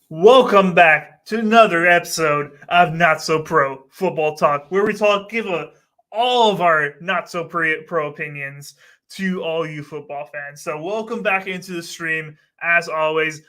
Welcome back to another episode of Not So Pro Football Talk, where we give all of our not so pro opinions to all you football fans. So welcome back into the stream. As always,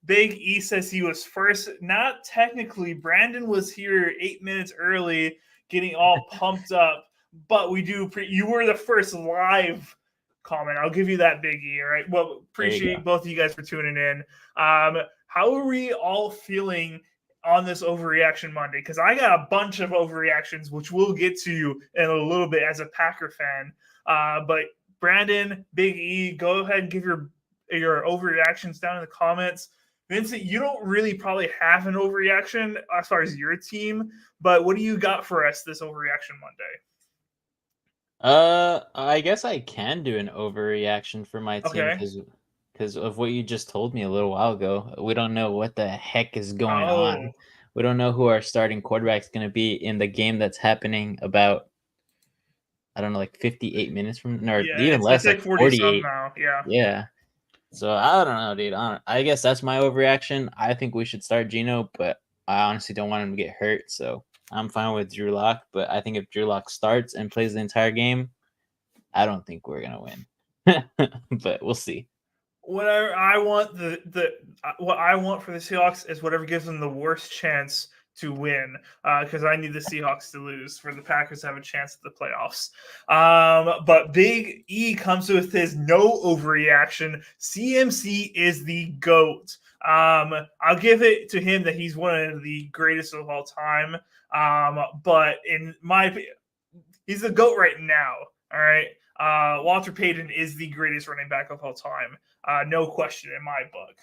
Big E says he was first. Not technically. Brandon was here 8 minutes early, getting all pumped up. But you were the first live comment. I'll give you that, Big E. All right. Well, appreciate both of you guys for tuning in. How are we all feeling on this overreaction Monday? Because I got a bunch of overreactions, which we'll get to in a little bit as a Packer fan. But Brandon, Big E, go ahead and give your overreactions down in the comments. Vincent, you don't really probably have an overreaction as far as your team, but what do you got for us this overreaction Monday? I guess I can do an overreaction for my team because of what you just told me a little while ago. We don't know what the heck is going on. We don't know who our starting quarterback is going to be in the game that's happening about, I don't know, like 58 minutes from, or even less, like 48 now. Yeah. So I don't know, dude. I guess that's my overreaction. I think we should start Geno, but I honestly don't want him to get hurt. So I'm fine with Drew Lock, but I think if Drew Lock starts and plays the entire game, I don't think we're gonna win. But we'll see. Whatever I want what I want for the Seahawks is whatever gives them the worst chance to win, because I need the Seahawks to lose for the Packers to have a chance at the playoffs. But Big E comes with his no overreaction. CMC is the GOAT. I'll give it to him that he's one of the greatest of all time. But in my opinion, he's the GOAT right now. All right. Walter Payton is the greatest running back of all time. No question in my book.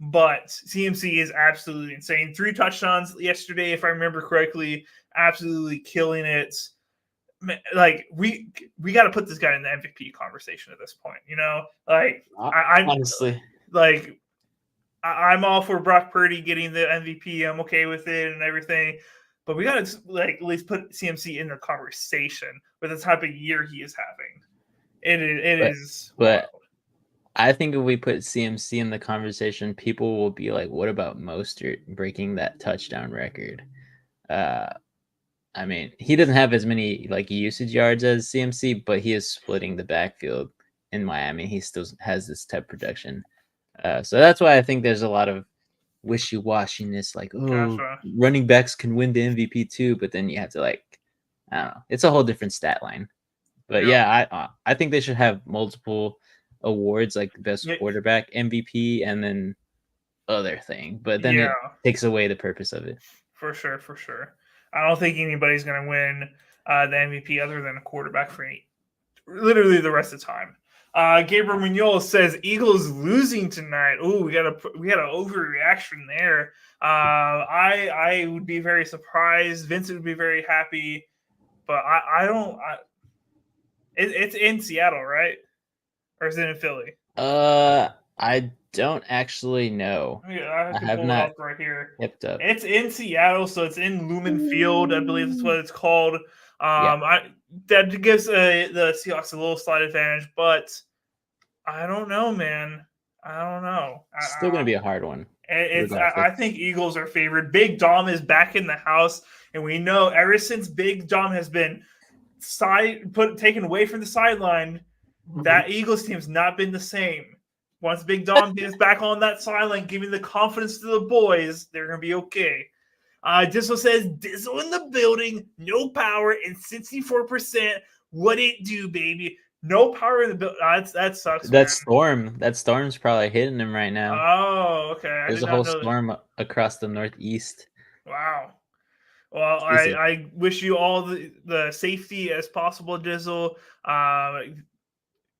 But CMC is absolutely insane. 3 touchdowns yesterday, if I remember correctly. Absolutely killing it. Like, we got to put this guy in the MVP conversation at this point. You know, like honestly, like I'm all for Brock Purdy getting the MVP. I'm okay with it and everything. But we got to at least put CMC in the conversation with the type of year he is having. It is. But I think if we put CMC in the conversation, people will be like, what about Mostert breaking that touchdown record? I mean, he doesn't have as many usage yards as CMC, but he is splitting the backfield in Miami. He still has this type of production. So that's why I think there's a lot of wishy-washiness, running backs can win the MVP too, but then you have to I don't know. It's a whole different stat line. But I think they should have multiple awards, like best quarterback, MVP, and then other thing. But then it takes away the purpose of it. For sure. I don't think anybody's going to win the MVP other than a quarterback for literally the rest of the time. Gabriel Munoz says Eagles losing tonight. Oh, we got an overreaction there. I would be very surprised. Vincent would be very happy, but I don't. It's in Seattle, right? Or is it in Philly? I don't actually know. I have pull not it up right here. Kept up. It's in Seattle, so it's in Lumen Field. I believe that's what it's called. That gives the Seahawks a little slight advantage, but I don't know, man. I don't know. It's still going to be a hard one. I think Eagles are favored. Big Dom is back in the house, and we know ever since Big Dom has been taken away from the sideline, that Eagles team's not been the same. Once Big Dom gets back on that sideline, giving the confidence to the boys, they're going to be okay. Dizzle says, Dizzle in the building, no power, and 64%. What it do, baby? No power in the building. That sucks. That storm's probably hitting him right now. Oh, okay. There's a whole storm across the Northeast. Wow. Well, I wish you all the safety as possible, Dizzle.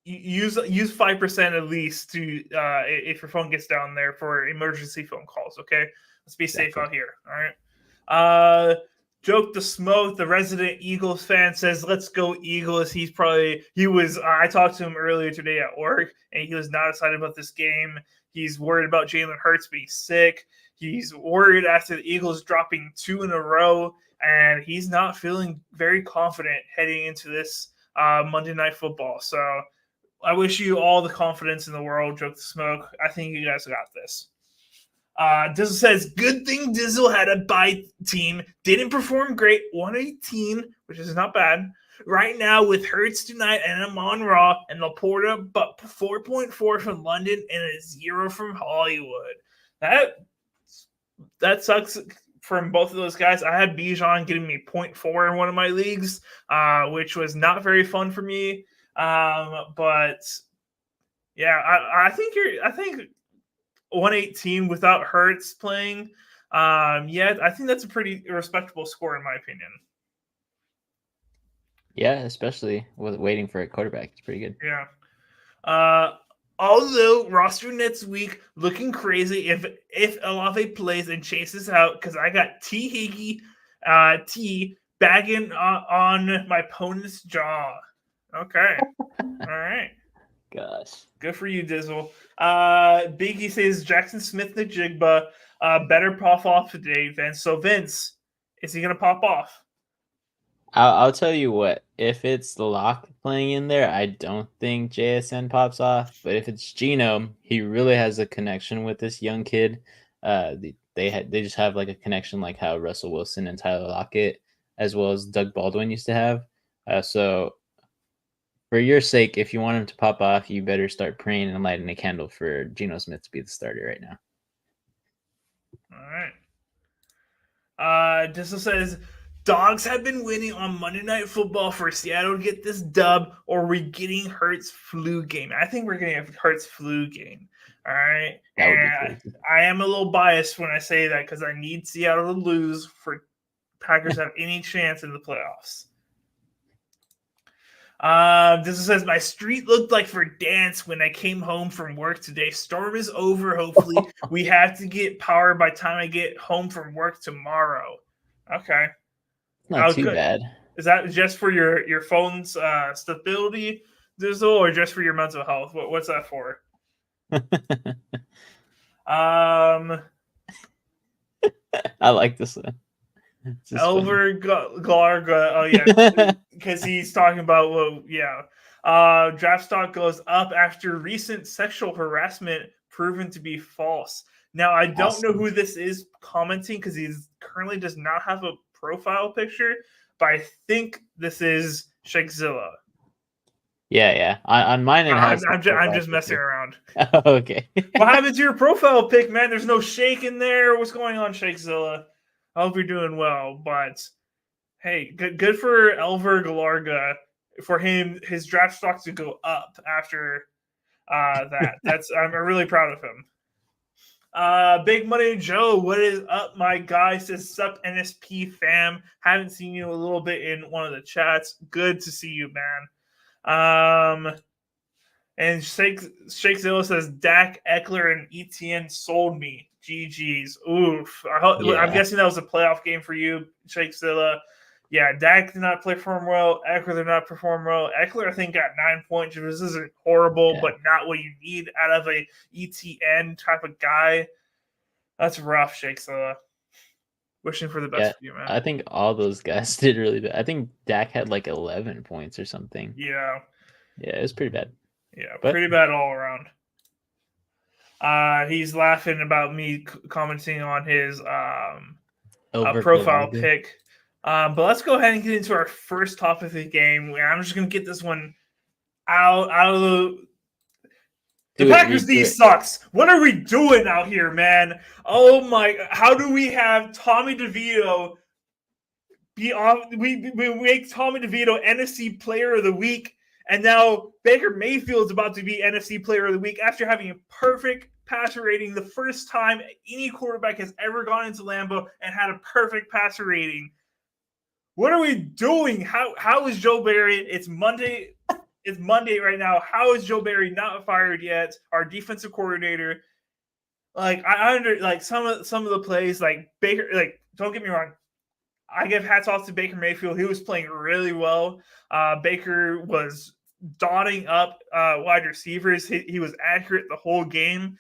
use 5% at least to if your phone gets down there for emergency phone calls. Okay, let's be safe out here. All right. Joke the Smoke, the resident Eagles fan, says, "Let's go Eagles." I talked to him earlier today at work, and he was not excited about this game. He's worried about Jalen Hurts being sick. He's worried after the Eagles dropping 2 in a row, and he's not feeling very confident heading into this Monday Night Football. So I wish you all the confidence in the world, Joke the Smoke. I think you guys got this. Dizzle says, good thing Dizzle had a bye team. Didn't perform great. 118, which is not bad. Right now, with Hurts tonight and Amon Ra and Laporta, but 4.4 from London and a 0 from Hollywood. That sucks from both of those guys. I had Bijan getting me 0.4 in one of my leagues, which was not very fun for me. But yeah, I think 118 without Hurts playing. I think that's a pretty respectable score in my opinion. Yeah, especially with waiting for a quarterback. It's pretty good. Yeah. Although roster next week looking crazy if Olave plays and chases out, because I got T bagging on my opponent's jaw. Okay. All right. Gosh. Good for you, Dizzle. Biggie says Jackson Smith the Jigba better pop off today, Vince. So Vince, is he gonna pop off? I'll tell you what. If it's the lock playing in there, I don't think JSN pops off. But if it's Geno, he really has a connection with this young kid. They just have like a connection, like how Russell Wilson and Tyler Lockett, as well as Doug Baldwin used to have. So for your sake, if you want him to pop off, you better start praying and lighting a candle for Geno Smith to be the starter right now. All right. Dizzle says, dogs have been winning on Monday Night Football for Seattle to get this dub, or we're getting Hurts flu game. I think we're getting a Hurts flu game. All right. And I am a little biased when I say that because I need Seattle to lose for Packers to have any chance in the playoffs. This says, my street looked like for dance when I came home from work today. Storm is over. Hopefully we have to get power by the time I get home from work tomorrow. Okay. Not too bad. Is that just for your phone's stability, Dizzle, or just for your mental health? What's that for? I like this one. Elver Glarga. Oh yeah, because he's talking about draft stock goes up after recent sexual harassment proven to be false. Now I don't know who this is commenting because he currently does not have a profile picture, but I think this is Shakezilla. Yeah. On mine, it has. I'm just messing around. Oh, okay. What happened to your profile pic, man? There's no shake in there. What's going on, Shakezilla? I hope you're doing well. But hey, good for Elver Galarga for his draft stock to go up after that. I'm really proud of him. Big Money Joe, what is up, my guy? Says, sup, NSP fam. Haven't seen you a little bit in one of the chats. Good to see you, man. And Shakezilla says, Dak, Eckler, and ETN sold me. GG's. Oof. I'm guessing that was a playoff game for you, Shakezilla. Yeah, Dak did not perform well. Eckler did not perform well. Eckler, I think, got 9 points. This isn't horrible, but not what you need out of a ETN type of guy. That's rough, Shakezilla. Wishing for the best for you, man. I think all those guys did really bad. I think Dak had like 11 points or something. Yeah. Yeah, it was pretty bad. Yeah, pretty bad all around. He's laughing about me commenting on his profile pic. But let's go ahead and get into our first topic of the game. I'm just going to get this one out of the Packers D sucks. What are we doing out here, man? Oh my! How do we have Tommy DeVito be off? We make Tommy DeVito NFC Player of the Week, and now Baker Mayfield's about to be NFC Player of the Week after having a perfect passer rating the first time any quarterback has ever gone into Lambeau and had a perfect passer rating. What are we doing? How is Joe Barry? It's Monday It's Monday right now. How is Joe Barry not fired yet? Our defensive coordinator. Like I under like some of the plays, like Baker. Like don't get me wrong, I give hats off to Baker Mayfield. He was playing really well. Baker was dotting up wide receivers. He was accurate the whole game.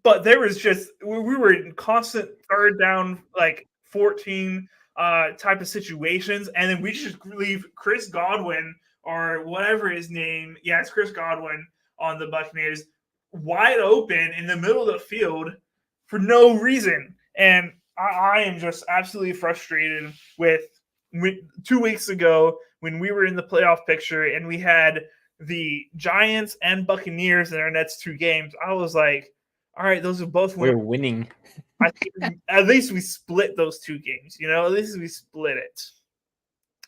But there was just we were in constant third down, like 14 type of situations, and then we just leave Chris Godwin or whatever his name. Yeah, it's Chris Godwin on the Buccaneers wide open in the middle of the field for no reason. And I am just absolutely frustrated with 2 weeks ago when we were in the playoff picture and we had the Giants and Buccaneers in our next 2 games. I was like, all right, those are both We're winning. I think at least we split those 2 games. At least we split it.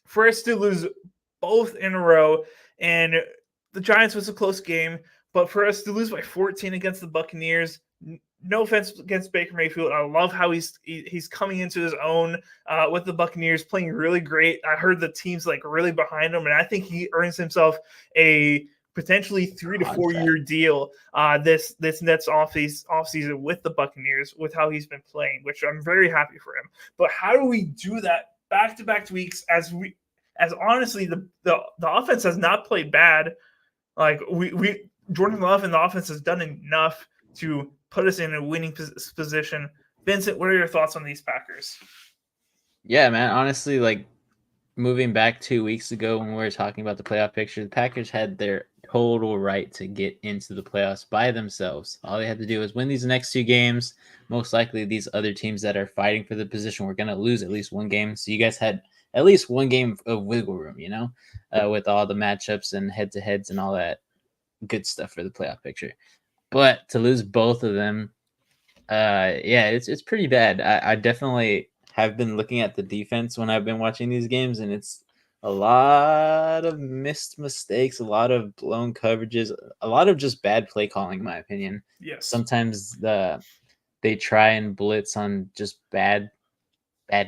For us to lose both in a row, and the Giants was a close game, but for us to lose by 14 against the Buccaneers, no offense against Baker Mayfield, I love how he's coming into his own with the Buccaneers, playing really great. I heard the team's like really behind him, and I think he earns himself a potentially 3 to 4 year deal this next offseason with the Buccaneers with how he's been playing, which I'm very happy for him. But how do we do that back-to-back weeks as honestly the offense has not played bad. Like we Jordan Love and the offense has done enough to put us in a winning position. Vincent, what are your thoughts on these Packers? Yeah, man. Honestly, like moving back 2 weeks ago when we were talking about the playoff picture, the Packers had their total right to get into the playoffs by themselves. All they had to do was win these next 2 games. Most likely, these other teams that are fighting for the position were going to lose at least 1 game. So you guys had at least 1 game of wiggle room, with all the matchups and head-to-heads and all that good stuff for the playoff picture. But to lose both of them, it's pretty bad. I definitely have been looking at the defense when I've been watching these games, and it's a lot of missed mistakes, a lot of blown coverages, a lot of just bad play calling, in my opinion. Yes. Sometimes they try and blitz on just bad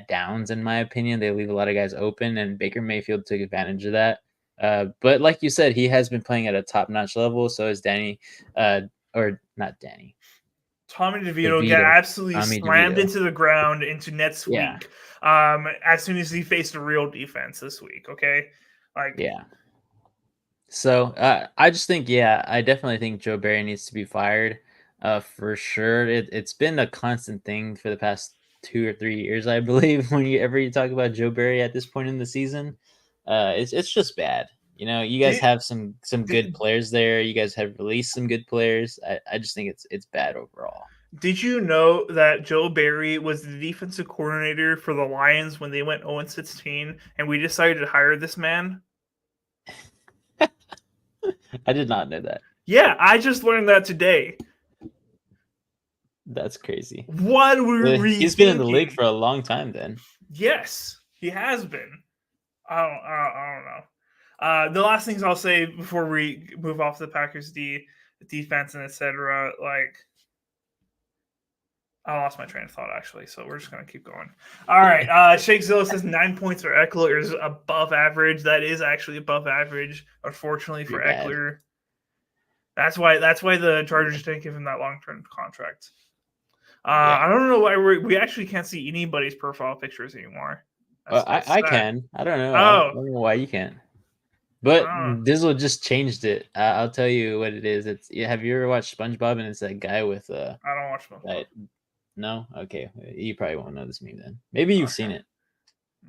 downs, in my opinion. They leave a lot of guys open, and Baker Mayfield took advantage of that. But like you said, he has been playing at a top-notch level. So is Danny, or not Danny. Tommy DeVito got absolutely slammed into the ground into next week. As soon as he faced a real defense this week. Okay. So I just think, I definitely think Joe Barry needs to be fired. For sure. It's been a constant thing for the past 2 or 3 years, I believe, whenever you talk about Joe Barry at this point in the season. It's just bad. You guys have some good players there. You guys have released some good players. I just think it's bad overall. Did you know that Joe Barry was the defensive coordinator for the Lions when they went 0-16, and we decided to hire this man? I did not know that. Yeah, I just learned that today. That's crazy. What were we He's been in the league for a long time then. Yes, he has been. I don't know. The last things I'll say before we move off the Packers defense and etc. I lost my train of thought, actually, so we're just going to keep going. All right. Shake Zilla says 9 points for Eckler is above average. That is actually above average, unfortunately, for Eckler. That's why the Chargers didn't give him that long-term contract. I don't know why we actually can't see anybody's profile pictures anymore. I can. I don't know. I don't know why you can't. But Dizzle just changed it. I'll tell you what it is. Have you ever watched SpongeBob? And it's that guy with I don't watch SpongeBob. No? Okay. You probably won't know this meme then. Maybe you've seen it.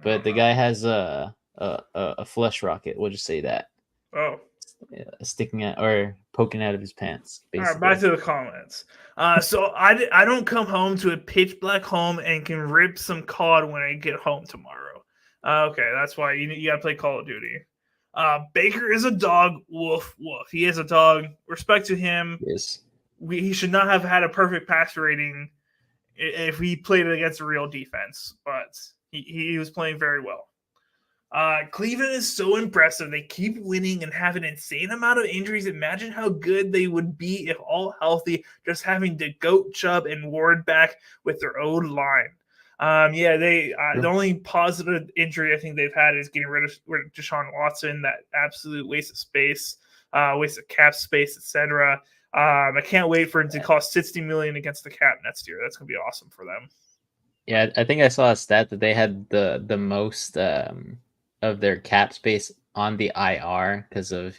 But the guy has a flesh rocket. We'll just say that. Oh. Sticking out or poking out of his pants. Basically. All right, back to the comments. So I don't come home to a pitch black home and can rip some COD when I get home tomorrow. Okay, that's why you got to play Call of Duty. Baker is a dog. Woof, woof. He is a dog. Respect to him. Yes. He should not have had a perfect pass rating if he played against a real defense, but he was playing very well. Cleveland is so impressive. They keep winning and have an insane amount of injuries. Imagine how good they would be if all healthy, just having to goat Chubb and Ward back with their own line. Yeah, they True. the only positive injury I think they've had is getting rid of Deshaun Watson, that absolute waste of space, waste of cap space, etc. I can't wait for it to cost $60 million against the cap next year. That's gonna be awesome for them. Yeah, I think I saw a stat that they had the most of their cap space on the IR because of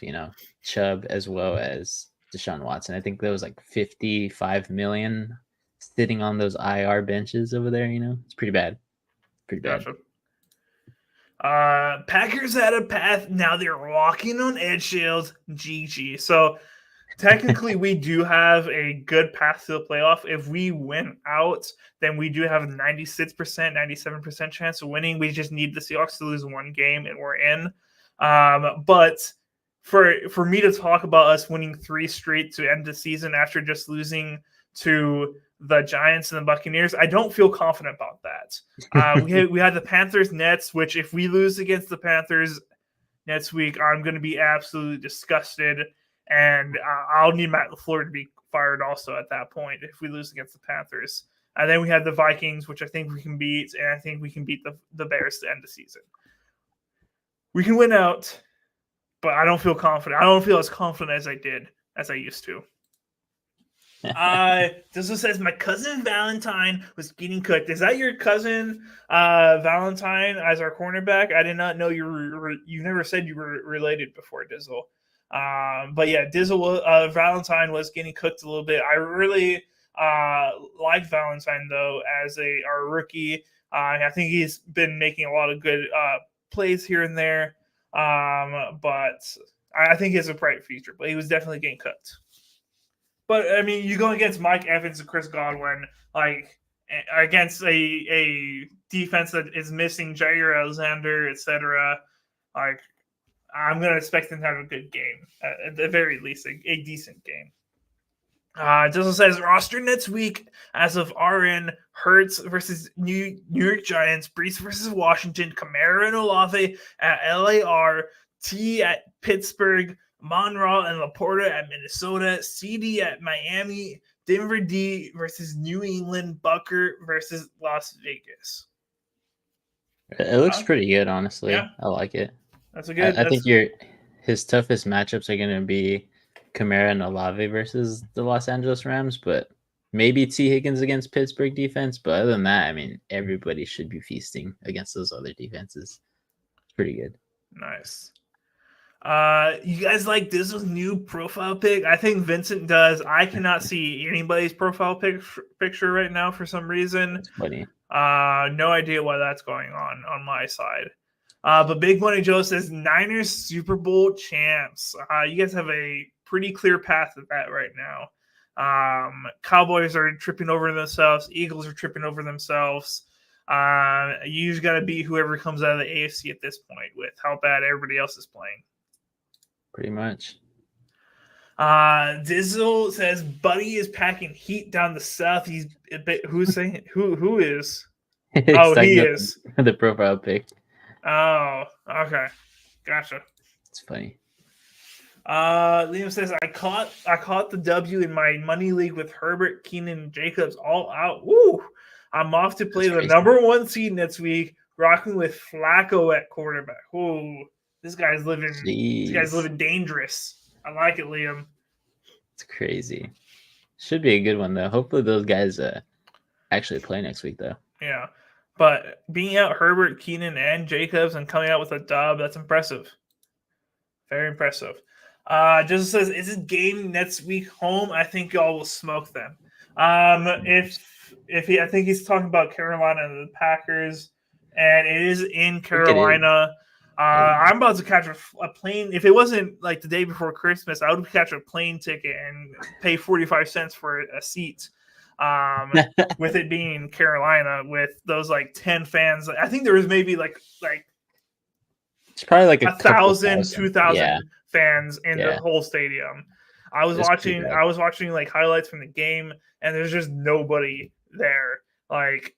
Chubb as well as Deshaun Watson. I think there was like 55 million sitting on those IR benches over there. It's pretty bad. Pretty bad. Gotcha. Packers had a path. Now they're walking on eggshells. GG. So technically, we do have a good path to the playoff. If we win out, then we do have a 96%, 97% chance of winning. We just need the Seahawks to lose one game, and we're in. But for me to talk about us winning 3 straight to end the season after just losing to the Giants and the Buccaneers, I don't feel confident about that. We had the Panthers Nets, which if we lose against the Panthers next week, I'm going to be absolutely disgusted, and I'll need Matt LaFleur to be fired also at that point if we lose against the Panthers. And then we had the Vikings, which I think we can beat, and I think we can beat the Bears to end the season. We can win out, but I don't feel confident. I don't feel as confident as I used to. This one says my cousin Valentine was getting cooked. Is that your cousin Valentine as our cornerback? I did not know you never said you were related before, Dizzle. But yeah, Dizzle Valentine was getting cooked a little bit. I really like Valentine though as our rookie. I think he's been making a lot of good plays here and there. But I think he has a bright future. But he was definitely getting cooked. But I mean, you go against Mike Evans and Chris Godwin, like against a defense that is missing Jair Alexander, etc. Like, I'm gonna expect them to have a good game, at the very least, a decent game. It also says roster next week as of RN: Hurts versus New York Giants, Brees versus Washington, Kamara and Olave at LAR, T at Pittsburgh, Monroe and Laporta at Minnesota, CD at Miami, Denver D versus New England, Bucker versus Las Vegas. It looks pretty good, honestly. Yeah. I like it. That's a good. I think his toughest matchups are going to be Kamara and Olave versus the Los Angeles Rams, but maybe T. Higgins against Pittsburgh defense. But other than that, I mean, everybody should be feasting against those other defenses. It's pretty good. Nice. You guys like this new profile pic? I think Vincent does. I cannot see anybody's profile picture right now for some reason. That's funny. No idea why that's going on my side. But Big Money Joe says Niners Super Bowl champs. You guys have a pretty clear path at that right now. Cowboys are tripping over themselves. Eagles are tripping over themselves. You just got to beat whoever comes out of the AFC at this point with how bad everybody else is playing. Pretty much. Dizzle says Buddy is packing heat down the south. He's a bit, who's saying who is? Oh, he is the profile pic. Oh, okay, gotcha. It's funny. Liam says I caught the W in my money league with Herbert, Keenan, and Jacobs all out. Woo! I'm off to play the number 1 seed next week, rocking with Flacco at quarterback. Ooh. This guy's living. Jeez. This guy's living dangerous. I like it, Liam. It's crazy. Should be a good one though. Hopefully those guys actually play next week though. Yeah, but being out Herbert, Keenan, and Jacobs and coming out with a dub—that's impressive. Very impressive. Just says, is this game next week home? I think y'all will smoke them. I think he's talking about Carolina and the Packers, and it is in Carolina. I'm about to catch a plane. If it wasn't like the day before Christmas, I would catch a plane ticket and pay 45 cents for a seat. With it being Carolina, with those like 10 fans, I think there was maybe like it's probably like 1,000, 2,000 fans in the whole stadium. I was watching like highlights from the game, and there's just nobody there. Like,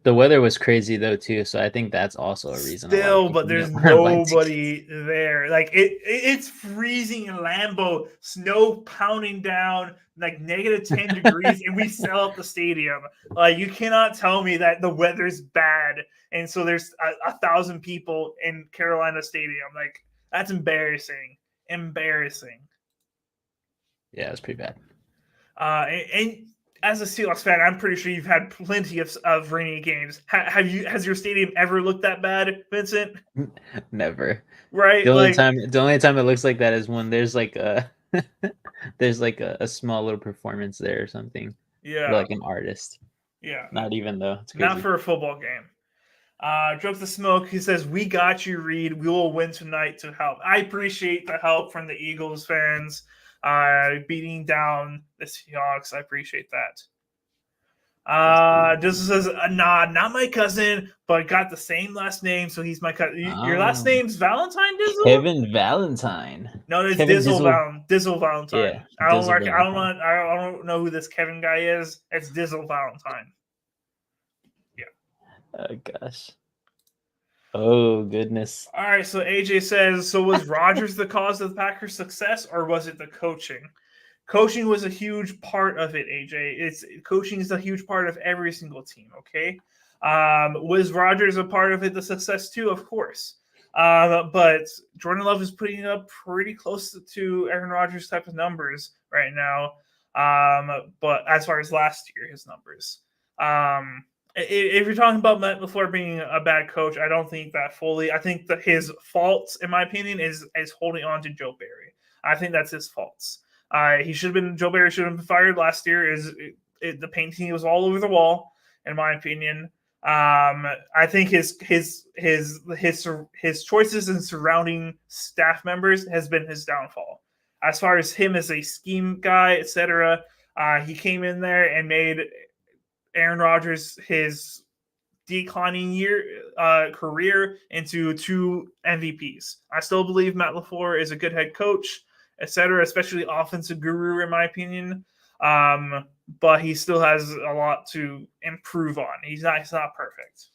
The weather was crazy though too, so I think that's also a reason a lot of still, but people there's didn't buy tickets. nobody there. Like it's freezing in Lambeau, snow pounding down, like -10 degrees, and we sell out the stadium. Like you cannot tell me that the weather's bad, and so there's 1,000 people in Carolina Stadium. Like that's embarrassing. Embarrassing. Yeah, it was pretty bad. And as a Seahawks fan, I'm pretty sure you've had plenty of rainy games. Has your stadium ever looked that bad, Vincent? Never. Right? Like, The only time it looks like that is when there's like a there's like a small little performance there or something. Or yeah, like an artist. yeah. Not even though. It's Not crazy. for a football game. Jokes the smoke. He says, "We got you, Reed. We will win tonight to help." I appreciate the help from the Eagles fans, beating down the Seahawks. I appreciate that. This says, "Nah, not my cousin, but got the same last name, so he's my cousin." Your last Oh, name's Valentine Dizzle? Kevin Valentine. No, it's Kevin Dizzle. Dizzle Valentine. Yeah, Dizzle Valentine. I don't know who this Kevin guy is. It's Dizzle Valentine. Oh gosh. Oh goodness. All right, so AJ says, so was Rodgers the cause of the Packers' success, or was it the coaching? Coaching was a huge part of it, AJ. Coaching is a huge part of every single team. Okay, was Rodgers a part of it? The success too, of course. But Jordan Love is putting up pretty close to Aaron Rodgers type of numbers right now. But as far as last year, his numbers. If you're talking about Matt LaFleur being a bad coach, I don't think that fully. I think that his faults, in my opinion, is holding on to Joe Barry. I think that's his faults. Joe Barry should have been fired last year. The painting was all over the wall, in my opinion. I think his choices in surrounding staff members has been his downfall. As far as him as a scheme guy, etc., he came in there and made Aaron Rodgers his declining career into 2 MVPs. I still believe Matt LaFleur is a good head coach, etc., especially offensive guru in my opinion. But he still has a lot to improve on. He's not perfect.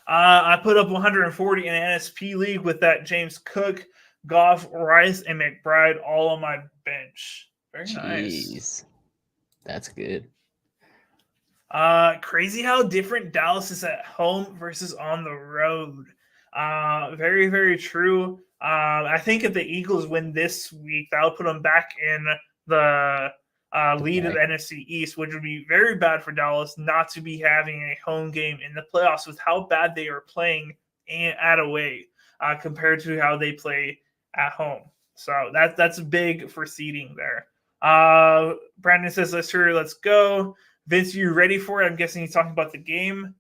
I put up 140 in NSP league with that James Cook, Goff, Rice, and McBride all on my bench. Very nice. That's good. Crazy how different Dallas is at home versus on the road. Very, very true. I think if the Eagles win this week, that'll put them back in the lead of the NFC East, which would be very bad for Dallas not to be having a home game in the playoffs with how bad they are playing at away compared to how they play at home. So that's big for seeding there. Brandon says, let's go. Vince, you ready for it? I'm guessing he's talking about the game.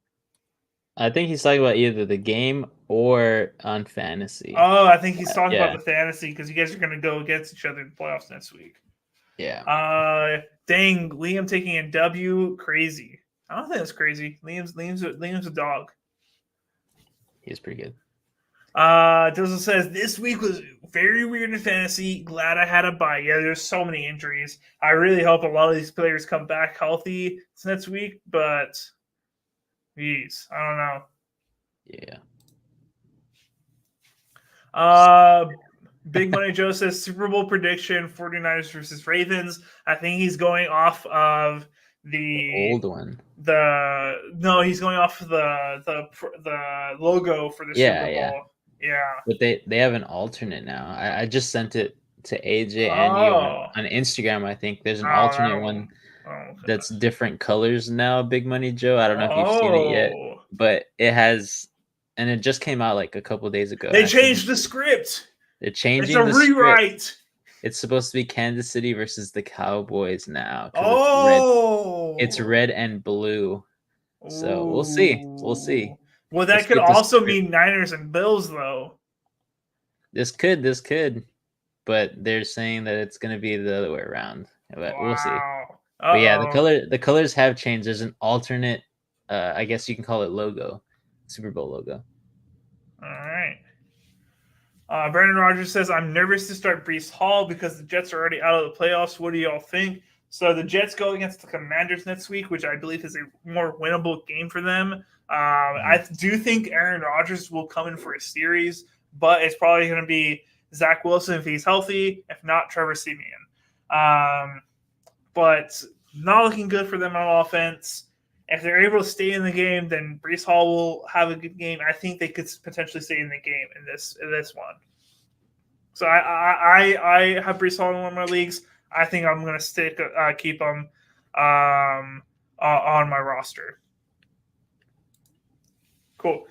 I think he's talking about either the game or on fantasy. Oh, I think he's talking about the fantasy because you guys are going to go against each other in the playoffs next week. Yeah. Dang, Liam taking a W, crazy. I don't think that's crazy. Liam's a dog. He's pretty good. Dizzle says, this week was very weird in fantasy. Glad I had a bye. Yeah, there's so many injuries. I really hope a lot of these players come back healthy next week, but geez, I don't know. Yeah. Big Money Joe says Super Bowl prediction 49ers versus Ravens. I think he's going off of the old one. He's going off the logo for the Super Bowl. Yeah. But they have an alternate now. I just sent it to AJ and you on Instagram. I think there's an alternate one that's different colors now. Big Money Joe. I don't know if you've seen it yet, but it has, and it just came out like a couple days ago. They changed the script. They're changing the rewrite. Script. It's supposed to be Kansas City versus the Cowboys now. It's red and blue. So we'll see. Well, that could also mean Niners and Bills, though. This could, but they're saying that it's going to be the other way around. But we'll see. But yeah, the colors have changed. There's an alternate, I guess you can call it logo, Super Bowl logo. All right. Brandon Rogers says, I'm nervous to start Breece Hall because the Jets are already out of the playoffs. What do y'all think? So the Jets go against the Commanders next week, which I believe is a more winnable game for them. I do think Aaron Rodgers will come in for a series, but it's probably going to be Zach Wilson if he's healthy. If not, Trevor Siemian. But not looking good for them on offense. If they're able to stay in the game, then Breece Hall will have a good game. I think they could potentially stay in the game in this one. So I have Breece Hall in one of my leagues. I think I'm going to keep him on my roster. Cool.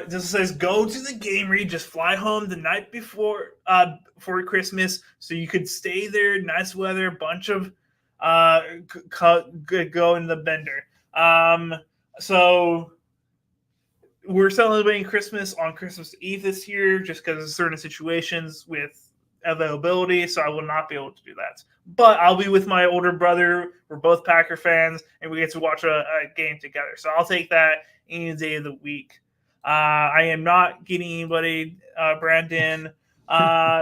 This says go to the game read. Just fly home the night before Christmas, so you could stay there. Nice weather, bunch of go in the bender. So we're celebrating Christmas on Christmas Eve this year, just because of certain situations with availability. So I will not be able to do that. But I'll be with my older brother. We're both Packer fans, and we get to watch a game together. So I'll take that any day of the week. I am not getting anybody, Brandon.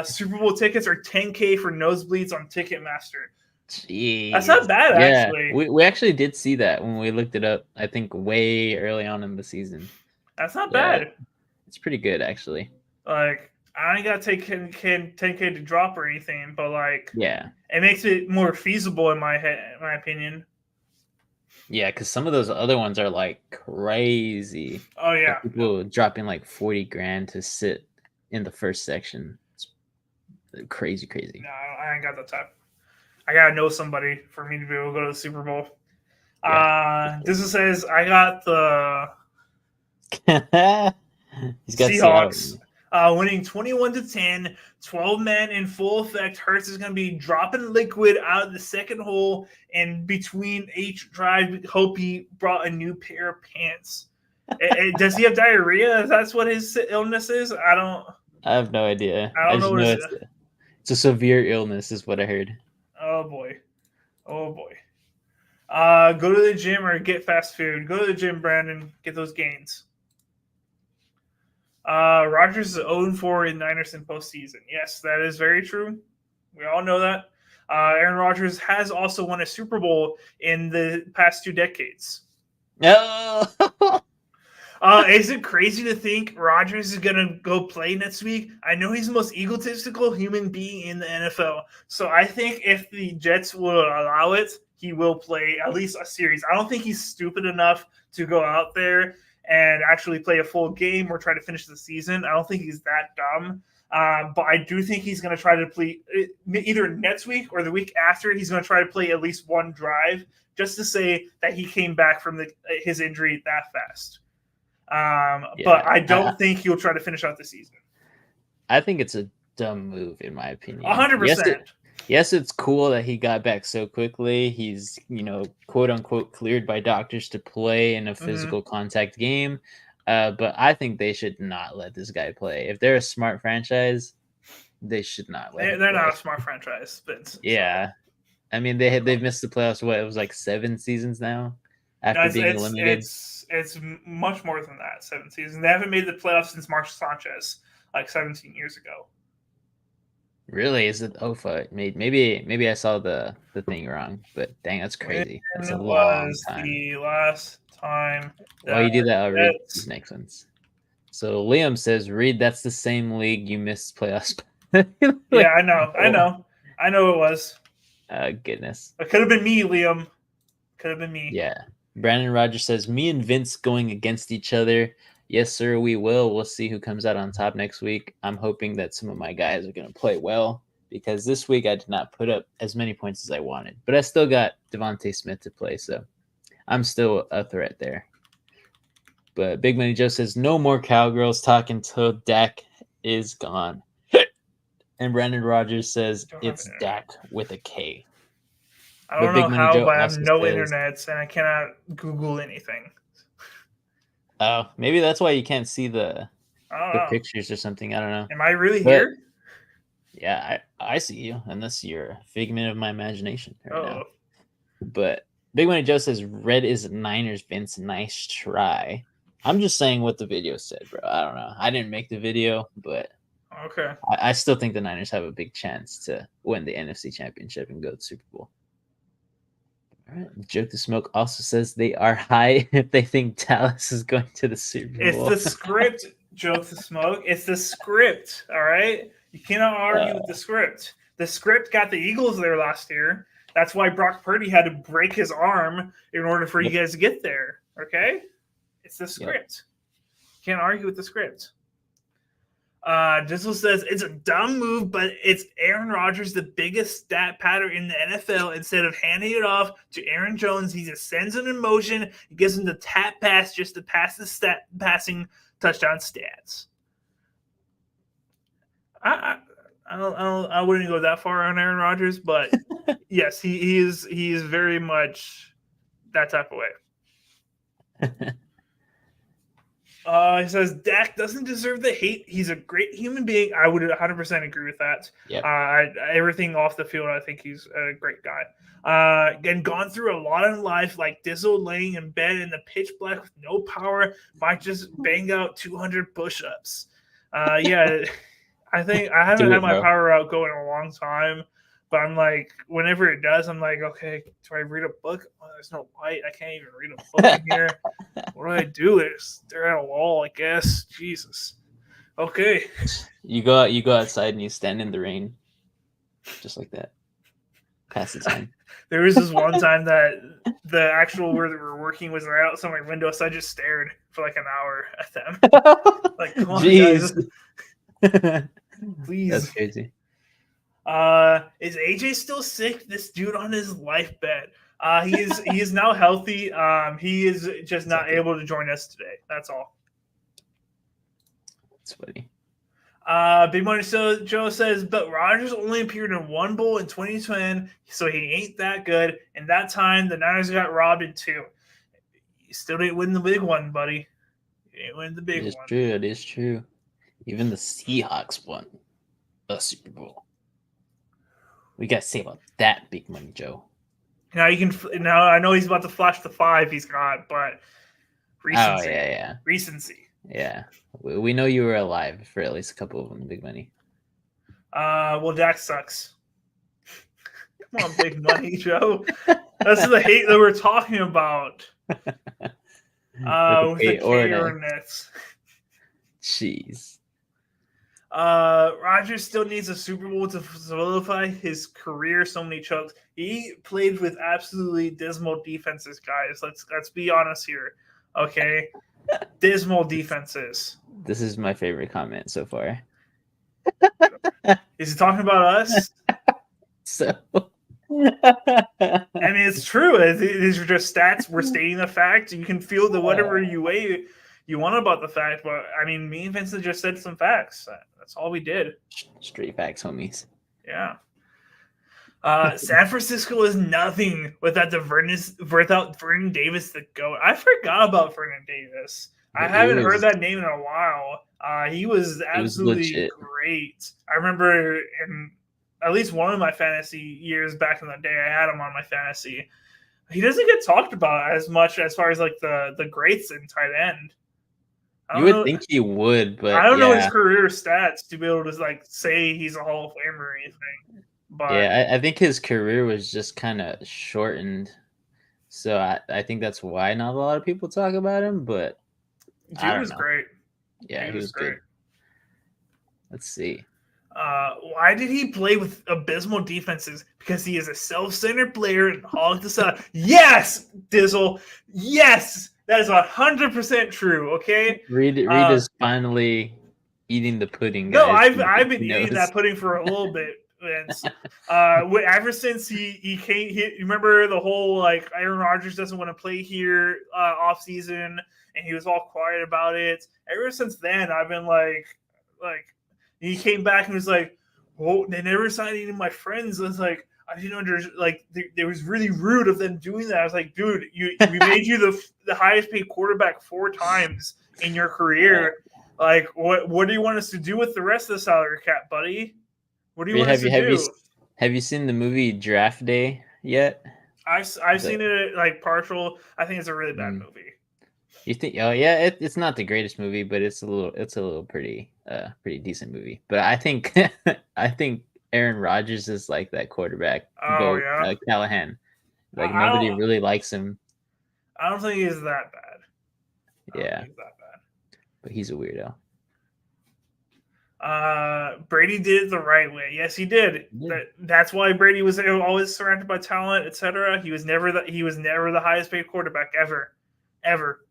Super Bowl tickets are $10K for nosebleeds on Ticketmaster. Jeez. That's not bad, actually. We actually did see that when we looked it up, I think way early on in the season. That's not bad. It's pretty good, actually. Like, I ain't got to take 10K to drop or anything, but, like, yeah, it makes it more feasible in my opinion. Yeah, because some of those other ones are, like, crazy. Oh, yeah. Like, people dropping, like, 40 grand to sit in the first section. It's crazy. No, I ain't got that time. I got to know somebody for me to be able to go to the Super Bowl. This says I got the Seahawks winning 21-10, 12 men in full effect. Hurts is going to be dropping liquid out of the second hole, and between each drive, hope he brought a new pair of pants. Does he have diarrhea? That's what his illness is? I have no idea. I don't know. It's a severe illness, is what I heard. Oh boy. Go to the gym or get fast food. Go to the gym, Brandon. Get those gains. Rodgers is 0-4 in Niners in postseason. Yes, that is very true. We all know that. Aaron Rodgers has also won a Super Bowl in the past 2 decades. No. Is it crazy to think Rodgers is going to go play next week? I know he's the most egotistical human being in the NFL. So I think if the Jets will allow it, he will play at least a series. I don't think he's stupid enough to go out there and actually play a full game or try to finish the season. I don't think he's that dumb. But I do think he's going to try to play either next week or the week after. He's going to try to play at least one drive just to say that he came back from his injury that fast. But I don't think he'll try to finish out the season. I think it's a dumb move, in my opinion. 100%. Yes, it's cool that he got back so quickly. He's, quote unquote, cleared by doctors to play in a physical contact game. But I think they should not let this guy play. If they're a smart franchise, they should not let him play. They're not a smart franchise, Vince. Yeah. I mean, they've missed the playoffs. What, it was like 7 seasons now after being eliminated. It's much more than that. 7 seasons. They haven't made the playoffs since Mark Sanchez, like 17 years ago. Really? Is it? Oh, fuck. Maybe I saw the thing wrong. But dang, that's crazy. That's a long time. The last time. While you do that, I'll read these next ones. So Liam says, "Reed, that's the same league you missed playoffs." Yeah, I know it was. Goodness. It could have been me, Liam. Could have been me. Yeah. Brandon Rogers says, "Me and Vince going against each other. Yes, sir, we will. We'll see who comes out on top next week. I'm hoping that some of my guys are going to play well because this week I did not put up as many points as I wanted. But I still got Devontae Smith to play, so I'm still a threat there." But Big Money Joe says, "No more Cowgirls talk until Dak is gone." And Brandon Rogers says, "It's Dak with a K." I don't know how, but I have no internet and I cannot Google anything. Oh, maybe that's why you can't see the pictures or something. I don't know. Am I really here? Yeah, I see you, unless you're a figment of my imagination right now. But Big Money Joe says, "Red is Niners, Vince. Nice try." I'm just saying what the video said, bro. I don't know. I didn't make the video, but okay. I still think the Niners have a big chance to win the NFC Championship and go to the Super Bowl. All right. Joke the Smoke also says they are high if they think Dallas is going to the Super It's Bowl. the script, Joke the Smoke. It's the script, all right? You cannot argue with the script. The script got the Eagles there last year. That's why Brock Purdy had to break his arm in order for you guys to get there, okay? It's the script. You can't argue with the script. Dizzle says it's a dumb move, but it's Aaron Rodgers, the biggest stat pattern in the NFL. Instead of handing it off to Aaron Jones, he just sends it in motion. He gives him the tap pass just to pass the passing touchdown stats. I wouldn't go that far on Aaron Rodgers, but yes, he is very much that type of way. He says Dak doesn't deserve the hate. He's a great human being. I would 100% agree with that. Yep. Everything off the field, I think he's a great guy. And gone through a lot in life, like Dizzle laying in bed in the pitch black with no power, might just bang out 200 push-ups. Yeah, I think I haven't had my power out going in a long time. But I'm like, whenever it does, I'm like, okay, do I read a book? Oh, there's no light. I can't even read a book in here. What do I do? Stare at a wall, I guess. Jesus. Okay. You go outside and you stand in the rain, just like that. Pass the time. There was this one time that the actual where they were working was right outside my window, so I just stared for like an hour at them. Like, come on, guys. Please. That's crazy. Is AJ still sick? This dude on his life bed. He is now healthy. He is just not able to join us today. That's all. That's funny. Big Money Joe says, but Rodgers only appeared in one bowl in 2010, so he ain't that good. And that time, the Niners got robbed in 2. You still didn't win the big one, buddy. You didn't win the big one. It is true. Even the Seahawks won a Super Bowl. We got to say about that, Big Money Joe. Now I know he's about to flash the 5 he's got, but recency. Oh, yeah. Recency. Yeah. We know you were alive for at least a couple of them, Big Money. Well, Dak sucks. Come on, Big Money Joe. That's the hate that we're talking about. With the K-Nets. Jeez. Rodgers still needs a Super Bowl to solidify his career. So many chokes. He played with absolutely dismal defenses, guys. Let's be honest here, okay? Dismal defenses. This is my favorite comment so far. Is he talking about us? So, I mean, it's true. These are just stats. We're stating the fact. You can feel the whatever you want about the fact, but I mean, me and Vincent just said some facts. That's all we did. Straight facts, homies. Yeah. San Francisco is nothing without Vernon Davis the GOAT. I forgot about Vernon Davis. I haven't heard that name in a while. He was absolutely great. I remember in at least one of my fantasy years back in the day, I had him on my fantasy. He doesn't get talked about as much as far as like the greats in tight end. You would think he would, but I don't know his career stats to be able to like say he's a Hall of Famer or anything. But yeah, I think his career was just kind of shortened, so I think that's why not a lot of people talk about him. But dude was great. Yeah, he was great. Good. Let's see. Why did he play with abysmal defenses? Because he is a self-centered player and hog the side. Yes, Dizzle. Yes, that is 100% true. Okay. Reed is finally eating the pudding. No, I've been eating that pudding for a little bit. Vince. Ever since he came, you remember the whole like Aaron Rodgers doesn't want to play here off season, and he was all quiet about it. Ever since then, I've been like. He came back and was like, "Well, they never signed any of my friends." I was like, I didn't understand. Like, it was really rude of them doing that. I was like, "Dude, we made you the highest paid quarterback 4 times in your career. Like, what do you want us to do with the rest of the salary cap, buddy? What do you want us to do?" Have you seen the movie Draft Day yet? I've seen it like partial. I think it's a really bad movie. You think? Oh yeah, it's not the greatest movie, but it's a little pretty decent movie. But I think Aaron Rodgers is like that quarterback. Oh yeah, Callahan. Like I nobody don't. really likes him. I don't think he's that bad. I don't Yeah, think he's that bad. but he's a weirdo. Brady did it the right way. Yes, he did. Yeah. That's why Brady was always surrounded by talent, etc. He was never the highest paid quarterback ever.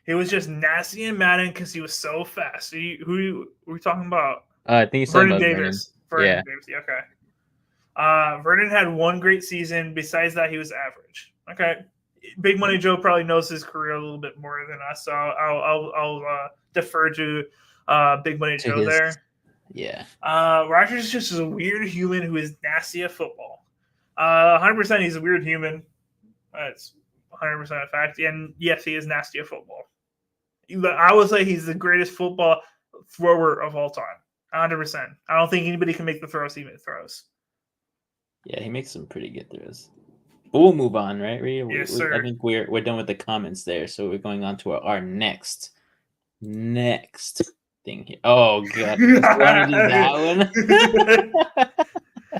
He was just nasty and Madden because he was so fast. Who were we talking about? I think he's talking Vernon about Vernon. Davis. Yeah. Davis. Okay. Vernon had one great season. Besides that, he was average. Okay. Big Money Joe probably knows his career a little bit more than us, so I'll defer to Big Money To Joe his, there. yeah. Rogers is just a weird human who is nasty at football. 100% he's a weird human. That's 100% a fact. And yes, he is nasty at football. I would say he's the greatest football thrower of all time. 100%. I don't think anybody can make the throws he throws. Yeah, he makes some pretty good throws. But we'll move on, right? Yes, sir. I think we're done with the comments there, so we're going on to our next thing here. Oh god, you want to do that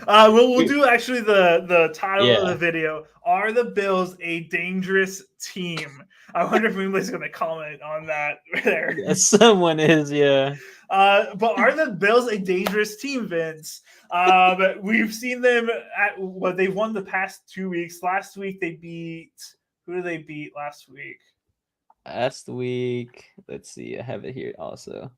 one? We'll do actually the title of the Yeah. video. Are the Bills a dangerous team? I wonder if anybody's going to comment on that there. Yeah, someone is, yeah. But are the Bills a dangerous team, Vince? We've seen them at what they've won the past 2 weeks. Last week they beat who did they beat last week? Last week, let's see, I have it here also.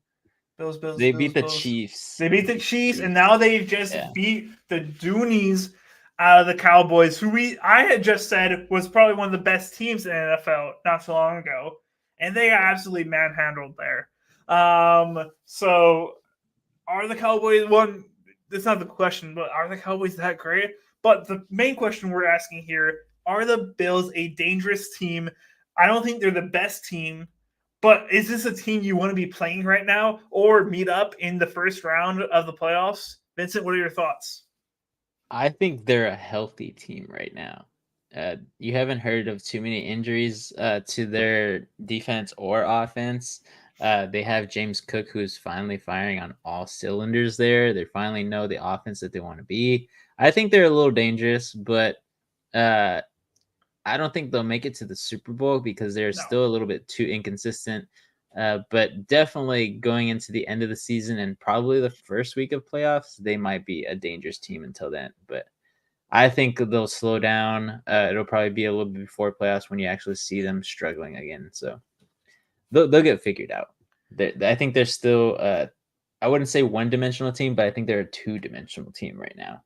Bills. They beat the Bills. Chiefs. They beat the Chiefs, and now they've just Yeah. beat the Doonies out of the Cowboys, who I had just said was probably one of the best teams in the NFL not so long ago, and they got absolutely manhandled there. So are the Cowboys one? That's not the question, but are the Cowboys that great? But the main question we're asking here: are the Bills a dangerous team? I don't think they're the best team. But is this a team you want to be playing right now or meet up in the first round of the playoffs? Vincent, what are your thoughts? I think they're a healthy team right now. You haven't heard of too many injuries to their defense or offense. They have James Cook, who's finally firing on all cylinders there. They finally know the offense that they want to be. I think they're a little dangerous, but I don't think they'll make it to the Super Bowl because they're still a little bit too inconsistent. But definitely going into the end of the season and probably the first week of playoffs, they might be a dangerous team until then. But I think they'll slow down. It'll probably be a little bit before playoffs when you actually see them struggling again. So they'll get figured out. I think they're still, I wouldn't say one-dimensional team, but I think they're a two-dimensional team right now.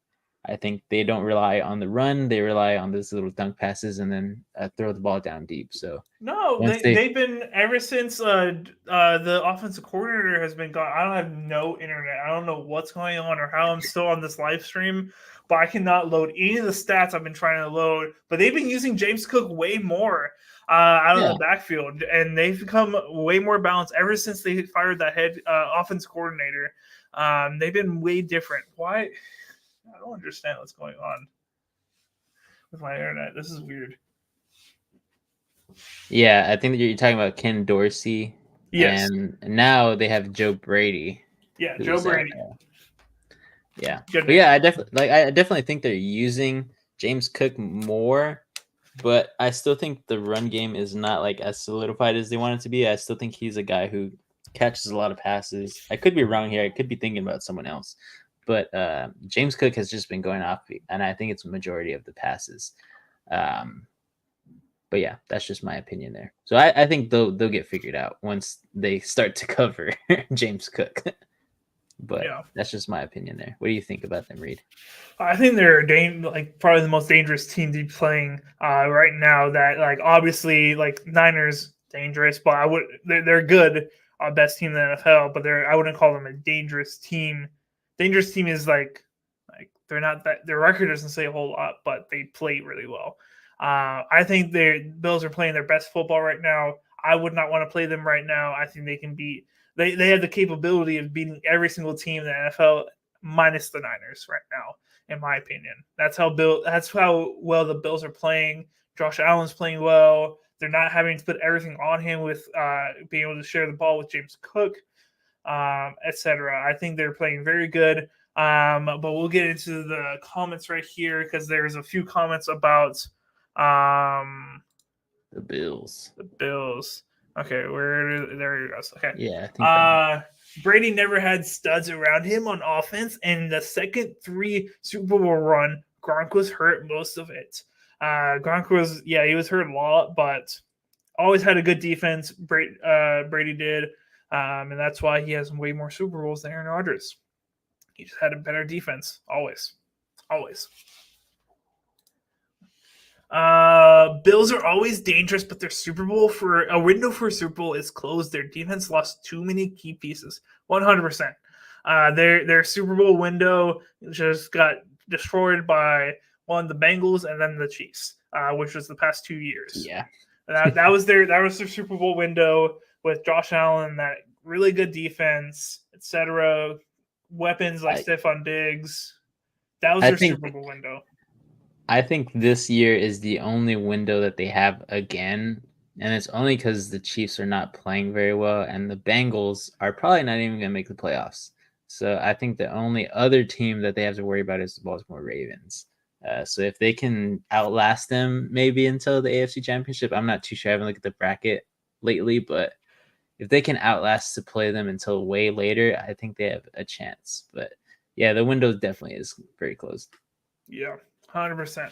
I think they don't rely on the run; they rely on those little dunk passes and then throw the ball down deep. So no, they've been ever since the offensive coordinator has been gone. I don't have no internet. I don't know what's going on or how I'm still on this live stream, but I cannot load any of the stats I've been trying to load. But they've been using James Cook way more out of the backfield, and they've become way more balanced ever since they fired that head offense coordinator. They've been way different. Why? I don't understand what's going on with my internet. This is weird. Yeah, I think that you're talking about Ken Dorsey. Yes. And now they have Joe Brady. Yeah, Joe Brady. Yeah. But yeah, I definitely think they're using James Cook more, but I still think the run game is not like as solidified as they want it to be. I still think he's a guy who catches a lot of passes. I could be wrong here. I could be thinking about someone else. But James Cook has just been going off, and I think it's a majority of the passes. But yeah, that's just my opinion there. So I think they'll get figured out once they start to cover James Cook. But that's just my opinion there. What do you think about them, Reed? I think they're probably the most dangerous team to be playing right now. That obviously Niners dangerous, but they're good, best team in the NFL. But I wouldn't call them a dangerous team. Dangerous team is like they're not that. Their record doesn't say a whole lot, but they play really well. I think the Bills are playing their best football right now. I would not want to play them right now. I think they can beat. They have the capability of beating every single team in the NFL minus the Niners right now, in my opinion. That's how well the Bills are playing. Josh Allen's playing well. They're not having to put everything on him with being able to share the ball with James Cook, etc. I think they're playing very good. But we'll get into the comments right here because there's a few comments about The Bills. the Bills. Okay, there he goes. Okay. Yeah, I think Brady never had studs around him on offense, and the second 3 Super Bowl run, Gronk was hurt most of it. Gronk was, he was hurt a lot, but always had a good defense. Brady did, and that's why he has way more Super Bowls than Aaron Rodgers. He just had a better defense, always. Bills are always dangerous, but their window for a Super Bowl is closed. Their defense lost too many key pieces. 100%. Their Super Bowl window just got destroyed by one the Bengals and then the Chiefs, which was the past 2 years. Yeah, that was their Super Bowl window with Josh Allen, that really good defense, etc. Weapons like Stephon Diggs. That was their Super Bowl window. I think this year is the only window that they have again, and it's only because the Chiefs are not playing very well, and the Bengals are probably not even going to make the playoffs. So I think the only other team that they have to worry about is the Baltimore Ravens. So if they can outlast them maybe until the AFC Championship, I'm not too sure. I haven't looked at the bracket lately, but if they can outlast to play them until way later, I think they have a chance. But yeah, the window definitely is very closed. Yeah. 100%.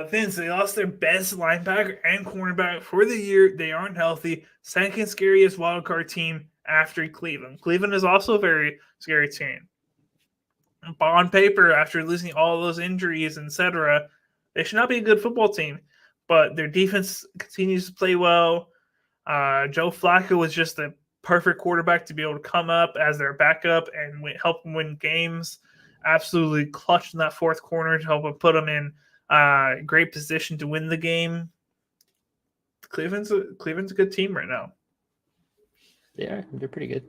Vince, they lost their best linebacker and cornerback for the year. They aren't healthy. Second scariest wildcard team after Cleveland. Cleveland is also a very scary team. But on paper, after losing all those injuries, etc., they should not be a good football team. But their defense continues to play well. Joe Flacco was just the perfect quarterback to be able to come up as their backup and help them win games. Absolutely clutched in that fourth corner to help put them in great position to win the game. Cleveland's a good team right now. They're pretty good.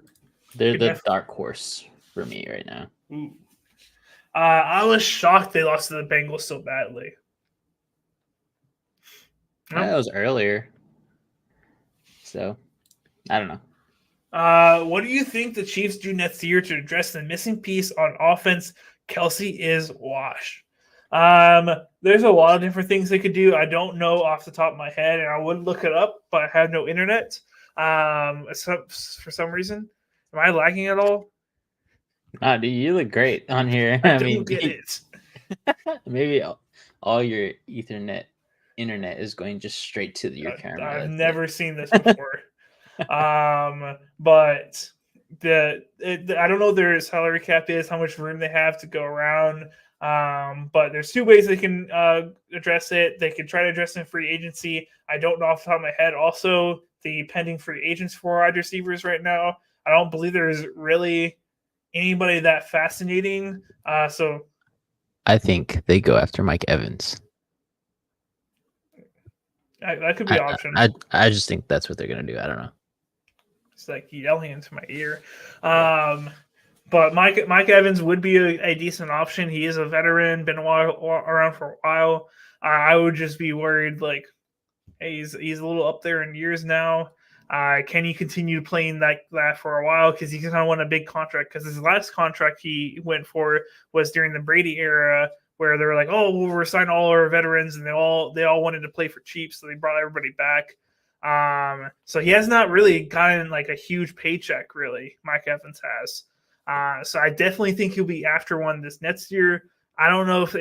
They're the dark horse for me right now. Ooh. I was shocked they lost to the Bengals so badly. That was earlier. So, I don't know. What do you think the Chiefs do next year to address the missing piece on offense? Kelsey is washed. There's a lot of different things they could do. I don't know off the top of my head, and I would look it up, but I have no internet. For some reason, am I lagging at all? Dude, you look great on here. I don't get it. Maybe all your Ethernet internet is going just straight to your camera. I've never seen this before. But I don't know what their salary cap is, how much room they have to go around. But there's 2 ways they can address it. They can try to address it in free agency. I don't know off the top of my head. Also, the pending free agents for wide receivers right now, I don't believe there's really anybody that fascinating. So I think they go after Mike Evans. That could be an option. I just think that's what they're going to do. I don't know. It's like yelling into my ear. But Mike Evans would be a decent option. He is a veteran, been around for a while. I would just be worried, like, hey, he's a little up there in years now. Can he continue playing that for a while? Because he's going to want a big contract. Because his last contract he went for was during the Brady era, where they were like, oh, we'll resign all our veterans, and they all wanted to play for cheap, so they brought everybody back. So he has not really gotten like a huge paycheck, really. Mike Evans has. So I definitely think he'll be after one this next year. I don't know if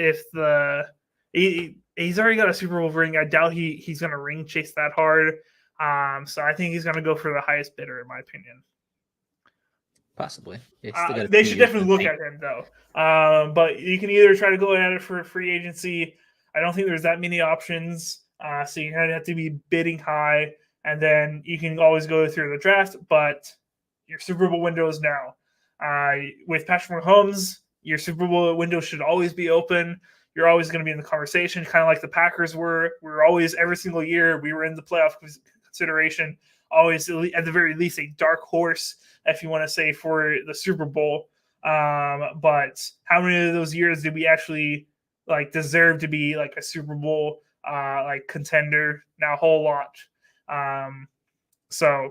he's already got a Super Bowl ring. I doubt he's going to ring chase that hard. So I think he's going to go for the highest bidder, in my opinion. Possibly. They should definitely look at him, though. But you can either try to go at it for free agency. I don't think there's that many options. So you kind of have to be bidding high, and then you can always go through the draft. But your Super Bowl window is now. With Patrick Mahomes, your Super Bowl window should always be open. You're always going to be in the conversation, kind of like the Packers were. We were always, every single year, we were in the playoff consideration. Always, at the very least, a dark horse, if you want to say, for the Super Bowl. But how many of those years did we actually deserve to be like a Super Bowl contender? Now, a whole lot. So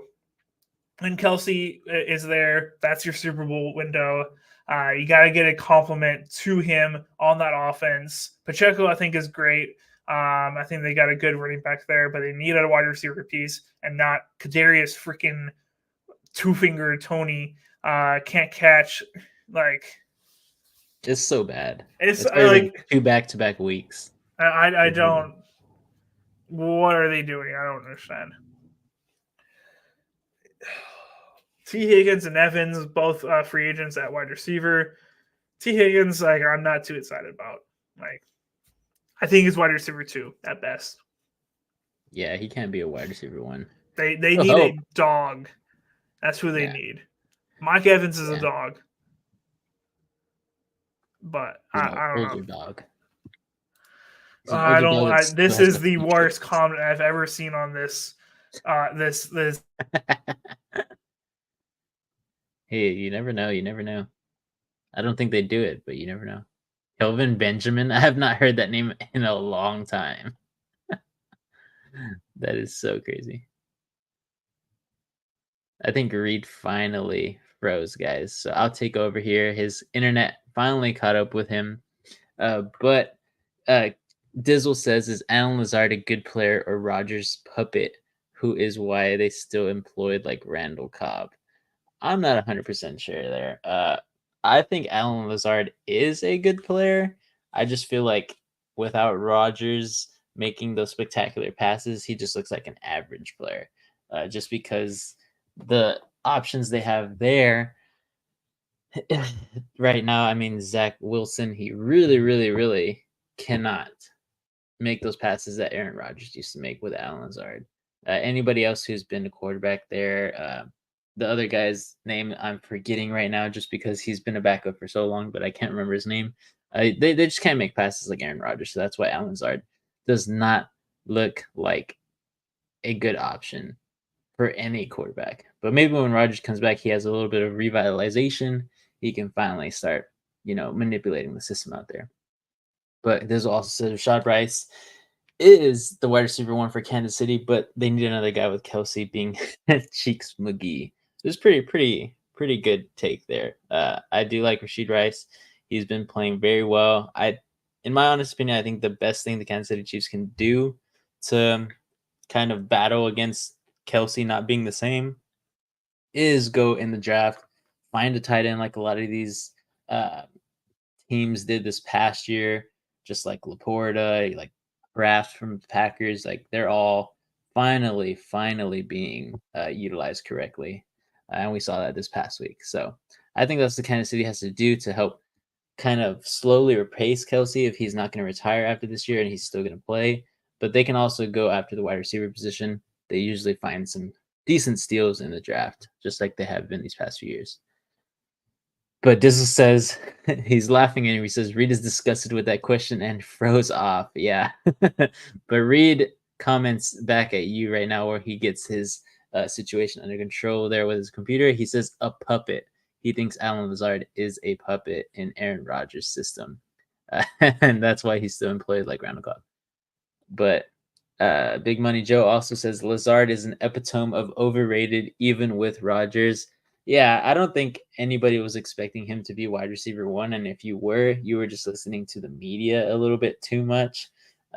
And Kelsey is there. That's your Super Bowl window. You got to get a compliment to him on that offense. Pacheco, I think, is great. I think they got a good running back there, but they need a wide receiver piece and not Kadarius freaking two-finger Tony. Can't catch. Like, It's so bad. it's It's already like been 2 back-to-back weeks. I don't. What are they doing? I don't understand. T. Higgins and Evans, both free agents at wide receiver. T. Higgins, like, I'm not too excited about. Like, I think he's wide receiver 2 at best. Yeah, he can't be a wide receiver 1. They need a dog. That's who they need. Mike Evans is a dog. But I don't know. Older dog. I don't. This is the worst comment I've ever seen on this. This. Hey, you never know. You never know. I don't think they do it, but you never know. Kelvin Benjamin. I have not heard that name in a long time. That is so crazy. I think Reed finally froze, guys. So I'll take over here. His internet finally caught up with him. But Dizzle says, is Alan Lazard a good player or Rodgers' puppet, who is why they still employed like Randall Cobb? I'm not 100% sure there. I think Alan Lazard is a good player. I just feel like without Rodgers making those spectacular passes, he just looks like an average player. Just because the options they have there right now, I mean, Zach Wilson, he really, really, really cannot make those passes that Aaron Rodgers used to make with Alan Lazard. Anybody else who's been a quarterback there, the other guy's name I'm forgetting right now just because he's been a backup for so long, but I can't remember his name. They just can't make passes like Aaron Rodgers, so that's why Alan Lazard does not look like a good option for any quarterback. But maybe when Rodgers comes back, he has a little bit of revitalization. He can finally start, manipulating the system out there. But this also says Rashad Rice is the wide receiver 1 for Kansas City, but they need another guy with Kelsey being Cheeks McGee. It was pretty good take there. I do like Rashid Rice. He's been playing very well. In my honest opinion, I think the best thing the Kansas City Chiefs can do to kind of battle against Kelsey not being the same is go in the draft, find a tight end like a lot of these teams did this past year, just like Laporta, like Kraft from the Packers. Like they're all finally being utilized correctly. And we saw that this past week. So I think that's the Kansas City has to do to help kind of slowly replace Kelsey if he's not going to retire after this year and he's still going to play. But they can also go after the wide receiver position. They usually find some decent steals in the draft, just like they have been these past few years. But Dizzle says he's laughing and he says Reed is disgusted with that question and froze off. Yeah. But Reed comments back at you right now where he gets his situation under control there with his computer. He says a puppet. He thinks Alan Lazard is a puppet in Aaron Rodgers' system. And that's why he's still employed like round the clock. But Big Money Joe also says Lazard is an epitome of overrated even with Rodgers. Yeah, I don't think anybody was expecting him to be wide receiver 1. And if you were just listening to the media a little bit too much.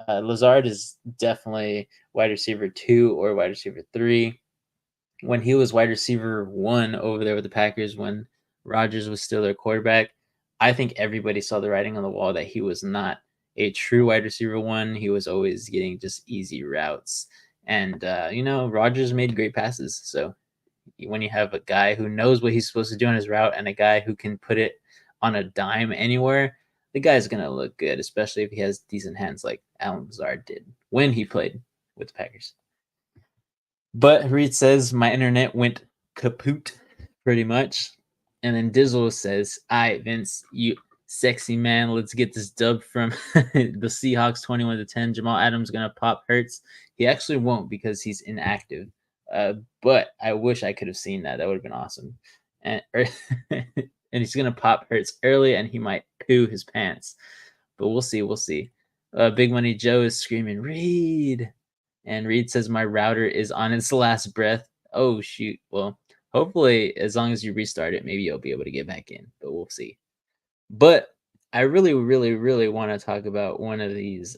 Lazard is definitely wide receiver 2 or wide receiver 3. When he was wide receiver 1 over there with the Packers, when Rodgers was still their quarterback, I think everybody saw the writing on the wall that he was not a true wide receiver 1. He was always getting just easy routes. And, Rodgers made great passes. So when you have a guy who knows what he's supposed to do on his route and a guy who can put it on a dime anywhere, the guy's going to look good, especially if he has decent hands like Alan Lazard did when he played with the Packers. But Reed says, my internet went kaput pretty much. And then Dizzle says, all right, Vince, you sexy man, let's get this dub from the Seahawks 21-10. Jamal Adams going to pop Hurts. He actually won't because he's inactive. But I wish I could have seen that. That would have been awesome. And he's going to pop Hurts early and he might poo his pants. But we'll see. We'll see. Big Money Joe is screaming, Reed. And Reed says, my router is on its last breath. Oh, shoot. Well, hopefully, as long as you restart it, maybe you'll be able to get back in, but we'll see. But I really, really, really want to talk about one of these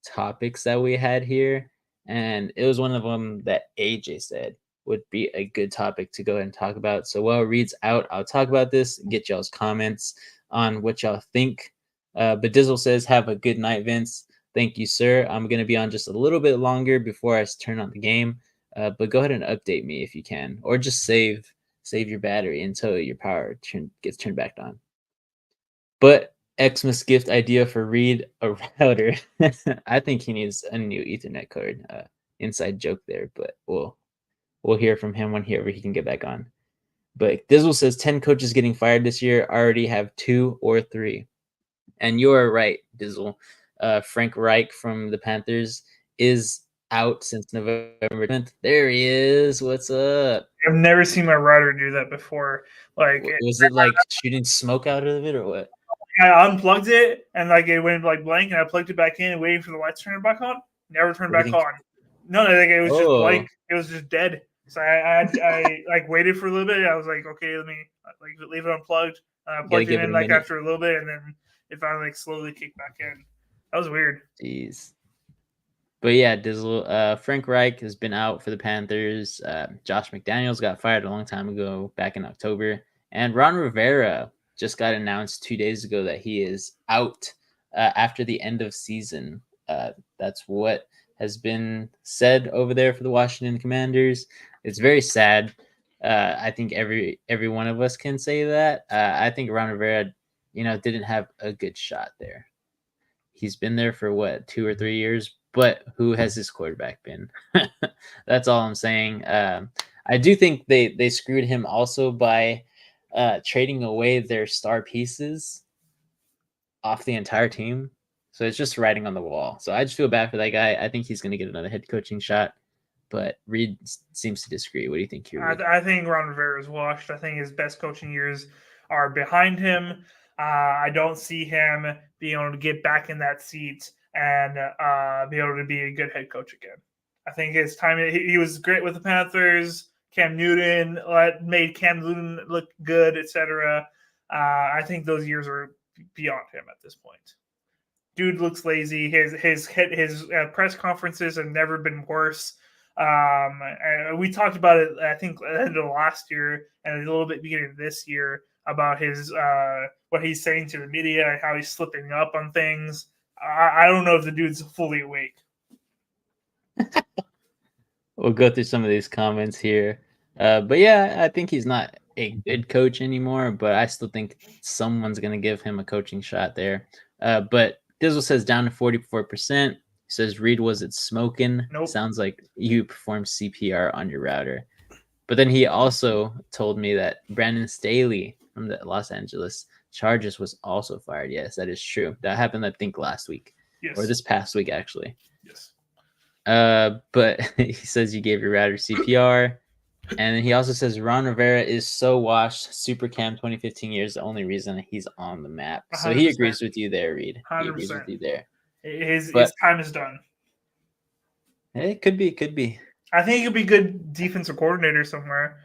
topics that we had here. And it was one of them that AJ said would be a good topic to go ahead and talk about. So while it reads out, I'll talk about this, get y'all's comments on what y'all think. But Dizzle says, have a good night, Vince. Thank you, sir. I'm going to be on just a little bit longer before I turn on the game. But go ahead and update me if you can, or just save your battery until your power gets turned back on. But Xmas gift idea for Reed, a router. I think he needs a new Ethernet card. Inside joke there, but we'll hear from him whenever he can get back on. But Dizzle says 10 coaches getting fired this year. Already have 2 or 3. And you're right, Dizzle. Frank Reich from the Panthers is out since November 10th. There he is. What's up? I've never seen my router do that before. Like, was it like shooting smoke out of it or what? I unplugged it and like it went like blank, and I plugged it back in and waiting for the lights to turn back on. Never turned back on. No, like it was just blank. It was just dead. So I like waited for a little bit. I was like, okay, let me like leave it unplugged. I plugged it in like after a little bit, and then it finally like slowly kicked back in. That was weird. Jeez. But yeah, Dizzle, Frank Reich has been out for the Panthers. Josh McDaniels got fired a long time ago, back in October. And Ron Rivera just got announced 2 days ago that he is out after the end of season. That's what has been said over there for the Washington Commanders. It's very sad. I think every one of us can say that. I think Ron Rivera, didn't have a good shot there. He's been there for what, 2 or 3 years, but who has his quarterback been? That's all I'm saying. I do think they screwed him also by trading away their star pieces off the entire team. So it's just writing on the wall. So I just feel bad for that guy. I think he's going to get another head coaching shot, but Reed seems to disagree. What do you think here, Reed? I think Ron Rivera is washed. I think his best coaching years are behind him. I don't see him being able to get back in that seat and be able to be a good head coach again. I think his time, he was great with the Panthers. Cam Newton made Cam Newton look good, etc. I think those years are beyond him at this point. Dude looks lazy. His press conferences have never been worse. And we talked about it, I think, at the end of last year and a little bit beginning of this year about his what he's saying to the media and how he's slipping up on things. I don't know if the dude's fully awake. We'll go through some of these comments here. But yeah, I think he's not a good coach anymore, but I still think someone's going to give him a coaching shot there. But Dizzle says down to 44%. He says, Reed, was it smoking? Nope. Sounds like you performed CPR on your router. But then he also told me that Brandon Staley from the Los Angeles Chargers was also fired. Yes, that is true. That happened, I think, last week. Yes. Or this past week, actually. Yes. But he says you gave your router CPR. And then he also says Ron Rivera is so washed. Super Cam 2015 years the only reason he's on the map. So 100%. He agrees with you there, Reed. 100%. He agrees with you there. His time is done. It could be. I think he could be good defensive coordinator somewhere.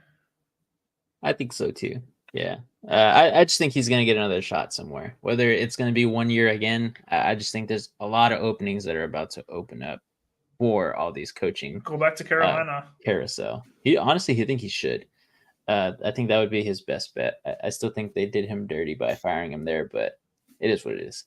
I think so too. Yeah. I just think he's going to get another shot somewhere. Whether it's going to be 1 year again, I just think there's a lot of openings that are about to open up for all these coaching. Go back to Carolina. Carousel. He think he should. I think that would be his best bet. I still think they did him dirty by firing him there, but it is what it is.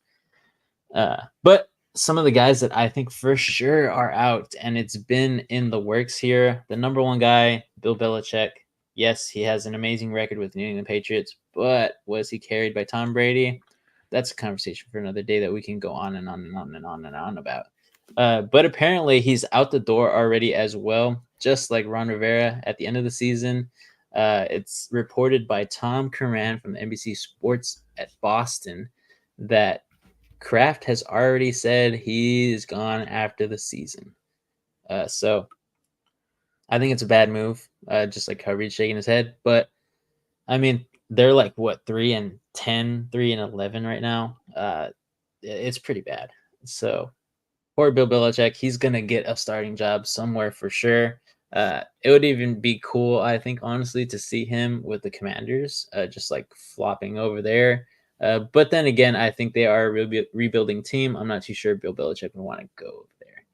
But some of the guys that I think for sure are out, and it's been in the works here. The number one guy, Bill Belichick. Yes, he has an amazing record with New England Patriots, but was he carried by Tom Brady? That's a conversation for another day that we can go on and on and on and on and on about. But apparently he's out the door already as well, just like Ron Rivera at the end of the season. It's reported by Tom Curran from the NBC Sports at Boston that Kraft has already said he's gone after the season. So I think it's a bad move, just like how Reed's shaking his head. But, I mean, they're like, what, 3-10, 3-11 right now? It's pretty bad. So poor Bill Belichick, he's going to get a starting job somewhere for sure. It would even be cool, I think, honestly, to see him with the Commanders, just like flopping over there. But then again, I think they are a rebuilding team. I'm not too sure Bill Belichick would want to go over there.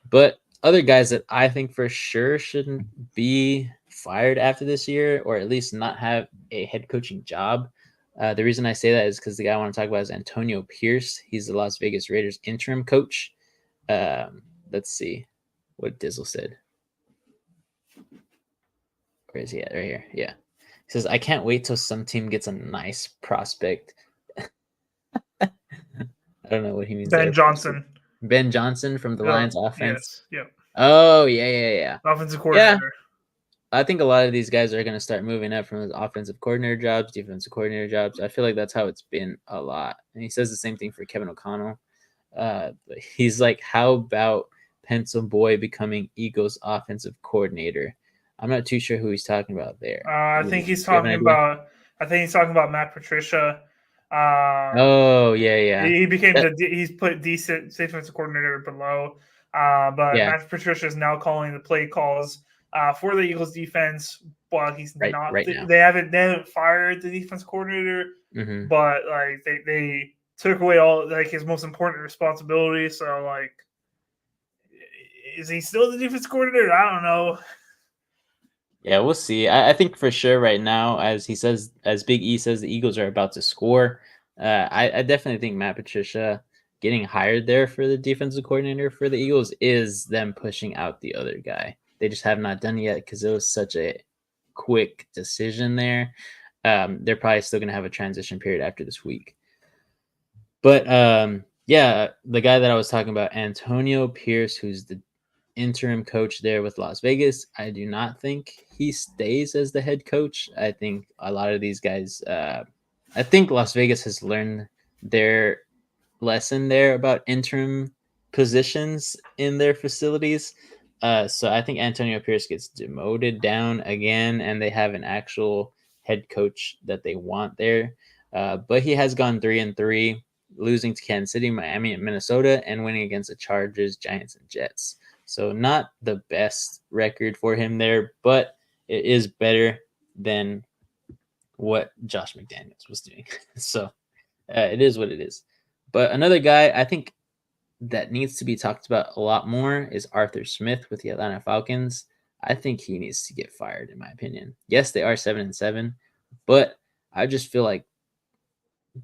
But other guys that I think for sure shouldn't be fired after this year, or at least not have a head coaching job. The reason I say that is because the guy I want to talk about is Antonio Pierce. He's the Las Vegas Raiders interim coach. Let's see what Dizzle said. Where is he at? Right here. Yeah. He says, I can't wait till some team gets a nice prospect. I don't know what he means Ben there. Johnson. Ben Johnson from the Lions offense. Yes. Yep. Oh, yeah. Offensive Yeah. coordinator. I think a lot of these guys are going to start moving up from the offensive coordinator jobs, defensive coordinator jobs. I feel like that's how it's been a lot. And he says the same thing for Kevin O'Connell. But he's like, how about Pencil Boy becoming Eagles offensive coordinator? I'm not too sure who he's talking about there. I think he's Do you have an talking idea? about. I think he's talking about Matt Patricia. Oh, yeah. He became That- he's put decent defensive coordinator below. But yeah, Matt Patricia is now calling the play calls for the Eagles defense. While he's right not, now. they haven't fired the defense coordinator, Mhm. but like they took away all like his most important responsibility. So like, is he still the defense coordinator? I don't know. Yeah, we'll see. I think for sure right now, as he says, as Big E says, the Eagles are about to score. I definitely think Matt Patricia getting hired there for the defensive coordinator for the Eagles is them pushing out the other guy. They just have not done it yet because it was such a quick decision there. They're probably still going to have a transition period after this week. But yeah, the guy that I was talking about, Antonio Pierce, who's the interim coach there with Las Vegas. I do not think he stays as the head coach. I think a lot of these guys, I think Las Vegas has learned their lesson there about interim positions in their facilities. So I think Antonio Pierce gets demoted down again, and they have an actual head coach that they want there. But he has gone 3-3, losing to Kansas City, Miami, and Minnesota, and winning against the Chargers, Giants, and Jets. So not the best record for him there, but it is better than what Josh McDaniels was doing. So it is what it is. But another guy I think that needs to be talked about a lot more is Arthur Smith with the Atlanta Falcons. I think he needs to get fired, in my opinion. Yes, they are 7-7, but I just feel like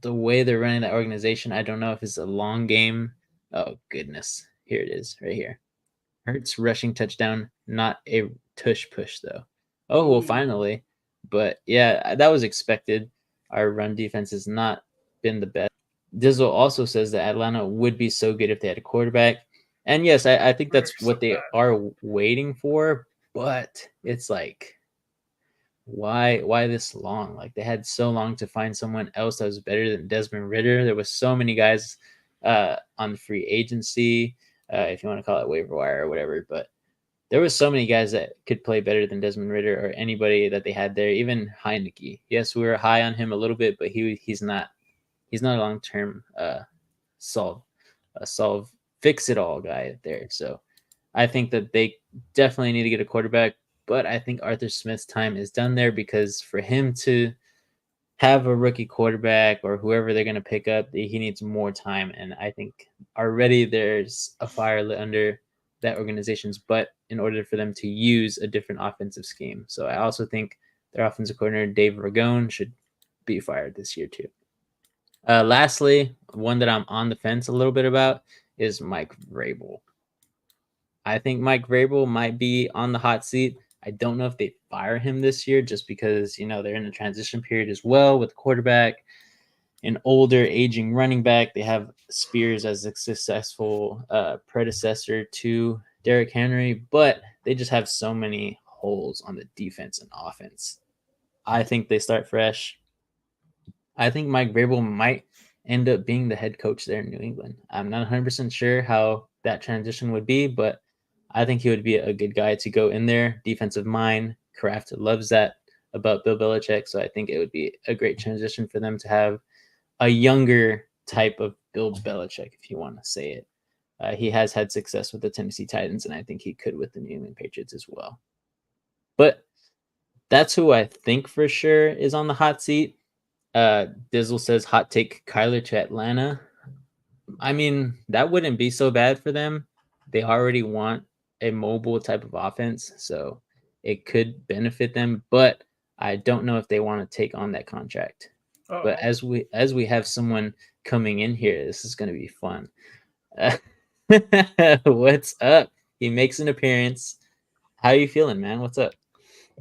the way they're running that organization, I don't know if it's a long game. Oh goodness, here it is, right here. Hurts rushing touchdown, not a tush push though. Oh well, finally. But yeah, that was expected. Our run defense has not been the best. Dizzle also says that Atlanta would be so good if they had a quarterback. And yes, I think that's what they are waiting for, but it's like why this long? Like they had so long to find someone else that was better than Desmond Ritter. There was so many guys on free agency, if you want to call it waiver wire or whatever, but there was so many guys that could play better than Desmond Ritter or anybody that they had there, even Heineke. Yes, we were high on him a little bit, but he's not a long term solve fix it all guy there. So I think that they definitely need to get a quarterback, but I think Arthur Smith's time is done there because for him to have a rookie quarterback or whoever they're going to pick up, he needs more time. And I think already there's a fire lit under that organization's butt in order for them to use a different offensive scheme. So I also think their offensive coordinator, Dave Ragone, should be fired this year too. Lastly, one that I'm on the fence a little bit about is Mike Vrabel. I think Mike Vrabel might be on the hot seat. I don't know if they fire him this year just because, they're in a transition period as well with quarterback, an older, aging running back. They have Spears as a successful predecessor to Derrick Henry, but they just have so many holes on the defense and offense. I think they start fresh. I think Mike Vrabel might end up being the head coach there in New England. I'm not 100% sure how that transition would be, but I think he would be a good guy to go in there. Defensive mind. Kraft loves that about Bill Belichick. So I think it would be a great transition for them to have a younger type of Bill Belichick, if you want to say it. He has had success with the Tennessee Titans, and I think he could with the New England Patriots as well. But that's who I think for sure is on the hot seat. Dizzle says hot take Kyler to Atlanta. I mean, that wouldn't be so bad for them. They already want a mobile type of offense, so it could benefit them, but I don't know if they want to take on that contract. But Oh, as we have someone coming in here, this is going to be fun. What's up? He makes an appearance. How are you feeling, man? What's up?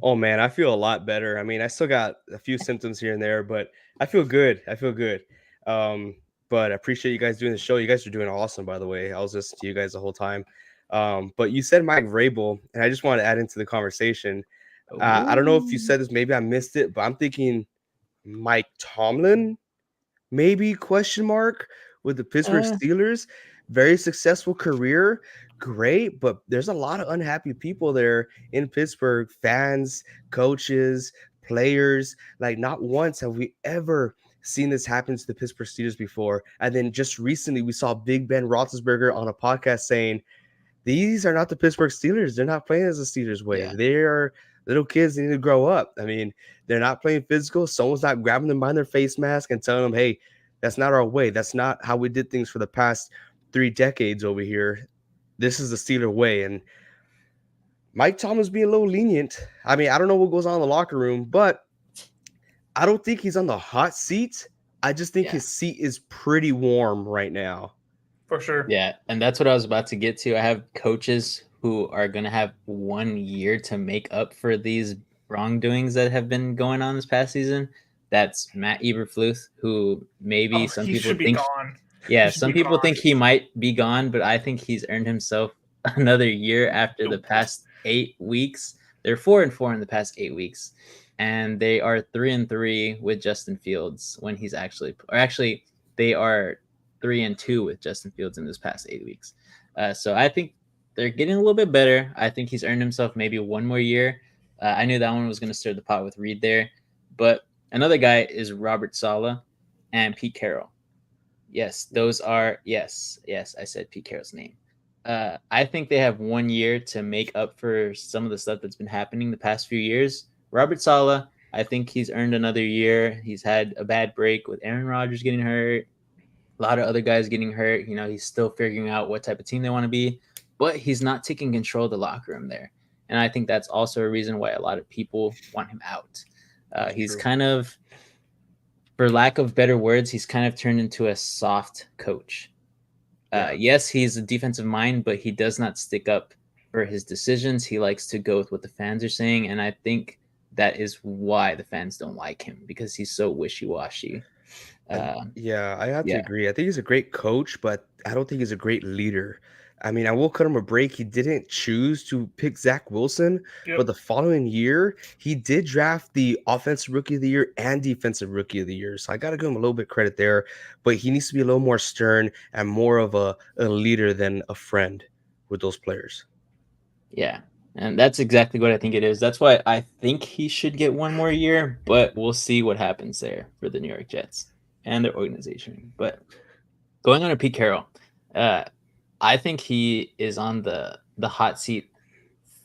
Oh man, I feel a lot better. I mean, I still got a few symptoms here and there, but I feel good. I feel good. Um, but I appreciate you guys doing the show. You guys are doing awesome, by the way. I was listening to you guys the whole time. But you said Mike Vrabel, and I just want to add into the conversation. I don't know if you Ooh. said this, maybe I missed it, but I'm thinking Mike Tomlin, maybe question mark with the Pittsburgh Uh, Steelers. Very successful career, great, but there's a lot of unhappy people there in Pittsburgh, fans, coaches, players. Like not once have we ever seen this happen to the Pittsburgh Steelers before. And then just recently we saw Big Ben Roethlisberger on a podcast saying these are not the Pittsburgh Steelers. They're not playing as the Steelers way. yeah. They are little kids. They need to grow up. I mean, they're not playing physical. Someone's not grabbing them by their face mask and telling them, hey, that's not our way. That's not how we did things for the past 3 decades over here. This is the Steeler way. And Mike Tomlin's being a little lenient. I mean, I don't know what goes on in the locker room, but I don't think he's on the hot seat. I just think Yeah. his seat is pretty warm right now. for sure. Yeah, and that's what I was about to get to. I have coaches who are going to have 1 year to make up for these wrongdoings that have been going on this past season. That's Matt Eberfluth, who maybe Oh, some he people should be think, gone. yeah, He should some be people gone. think he might be gone, but I think he's earned himself another year after the Nope. past 8 weeks. They're 4-4 in the past 8 weeks, and they are 3-3 with Justin Fields when he's actually they are 3-2 with Justin Fields in this past 8 weeks. So I think they're getting a little bit better. I think he's earned himself maybe one more year. I knew that one was going to stir the pot with Reed there, but another guy is Robert Saleh and Pete Carroll. Yes, those are yes. I said Pete Carroll's name. I think they have 1 year to make up for some of the stuff that's been happening the past few years. Robert Saleh, I think he's earned another year. He's had a bad break with Aaron Rodgers getting hurt, a lot of other guys getting hurt. You know, he's still figuring out what type of team they want to be, but he's not taking control of the locker room there. And I think that's also a reason why a lot of people want him out. He's True. kind of, for lack of better words, he's kind of turned into a soft coach. Yeah. Yes, he's a defensive mind, but he does not stick up for his decisions. He likes to go with what the fans are saying. And I think that is why the fans don't like him, because he's so wishy-washy. Yeah, I have to Yeah. agree. I think he's a great coach, but I don't think he's a great leader. I mean, I will cut him a break. He didn't choose to pick Zach Wilson, but Yep. the following year, he did draft the Offensive Rookie of the Year and Defensive Rookie of the Year. So I got to give him a little bit of credit there, but he needs to be a little more stern and more of a leader than a friend with those players. Yeah. And that's exactly what I think it is. That's why I think he should get one more year, but we'll see what happens there for the New York Jets and their organization. But going on to Pete Carroll, I think he is on the hot seat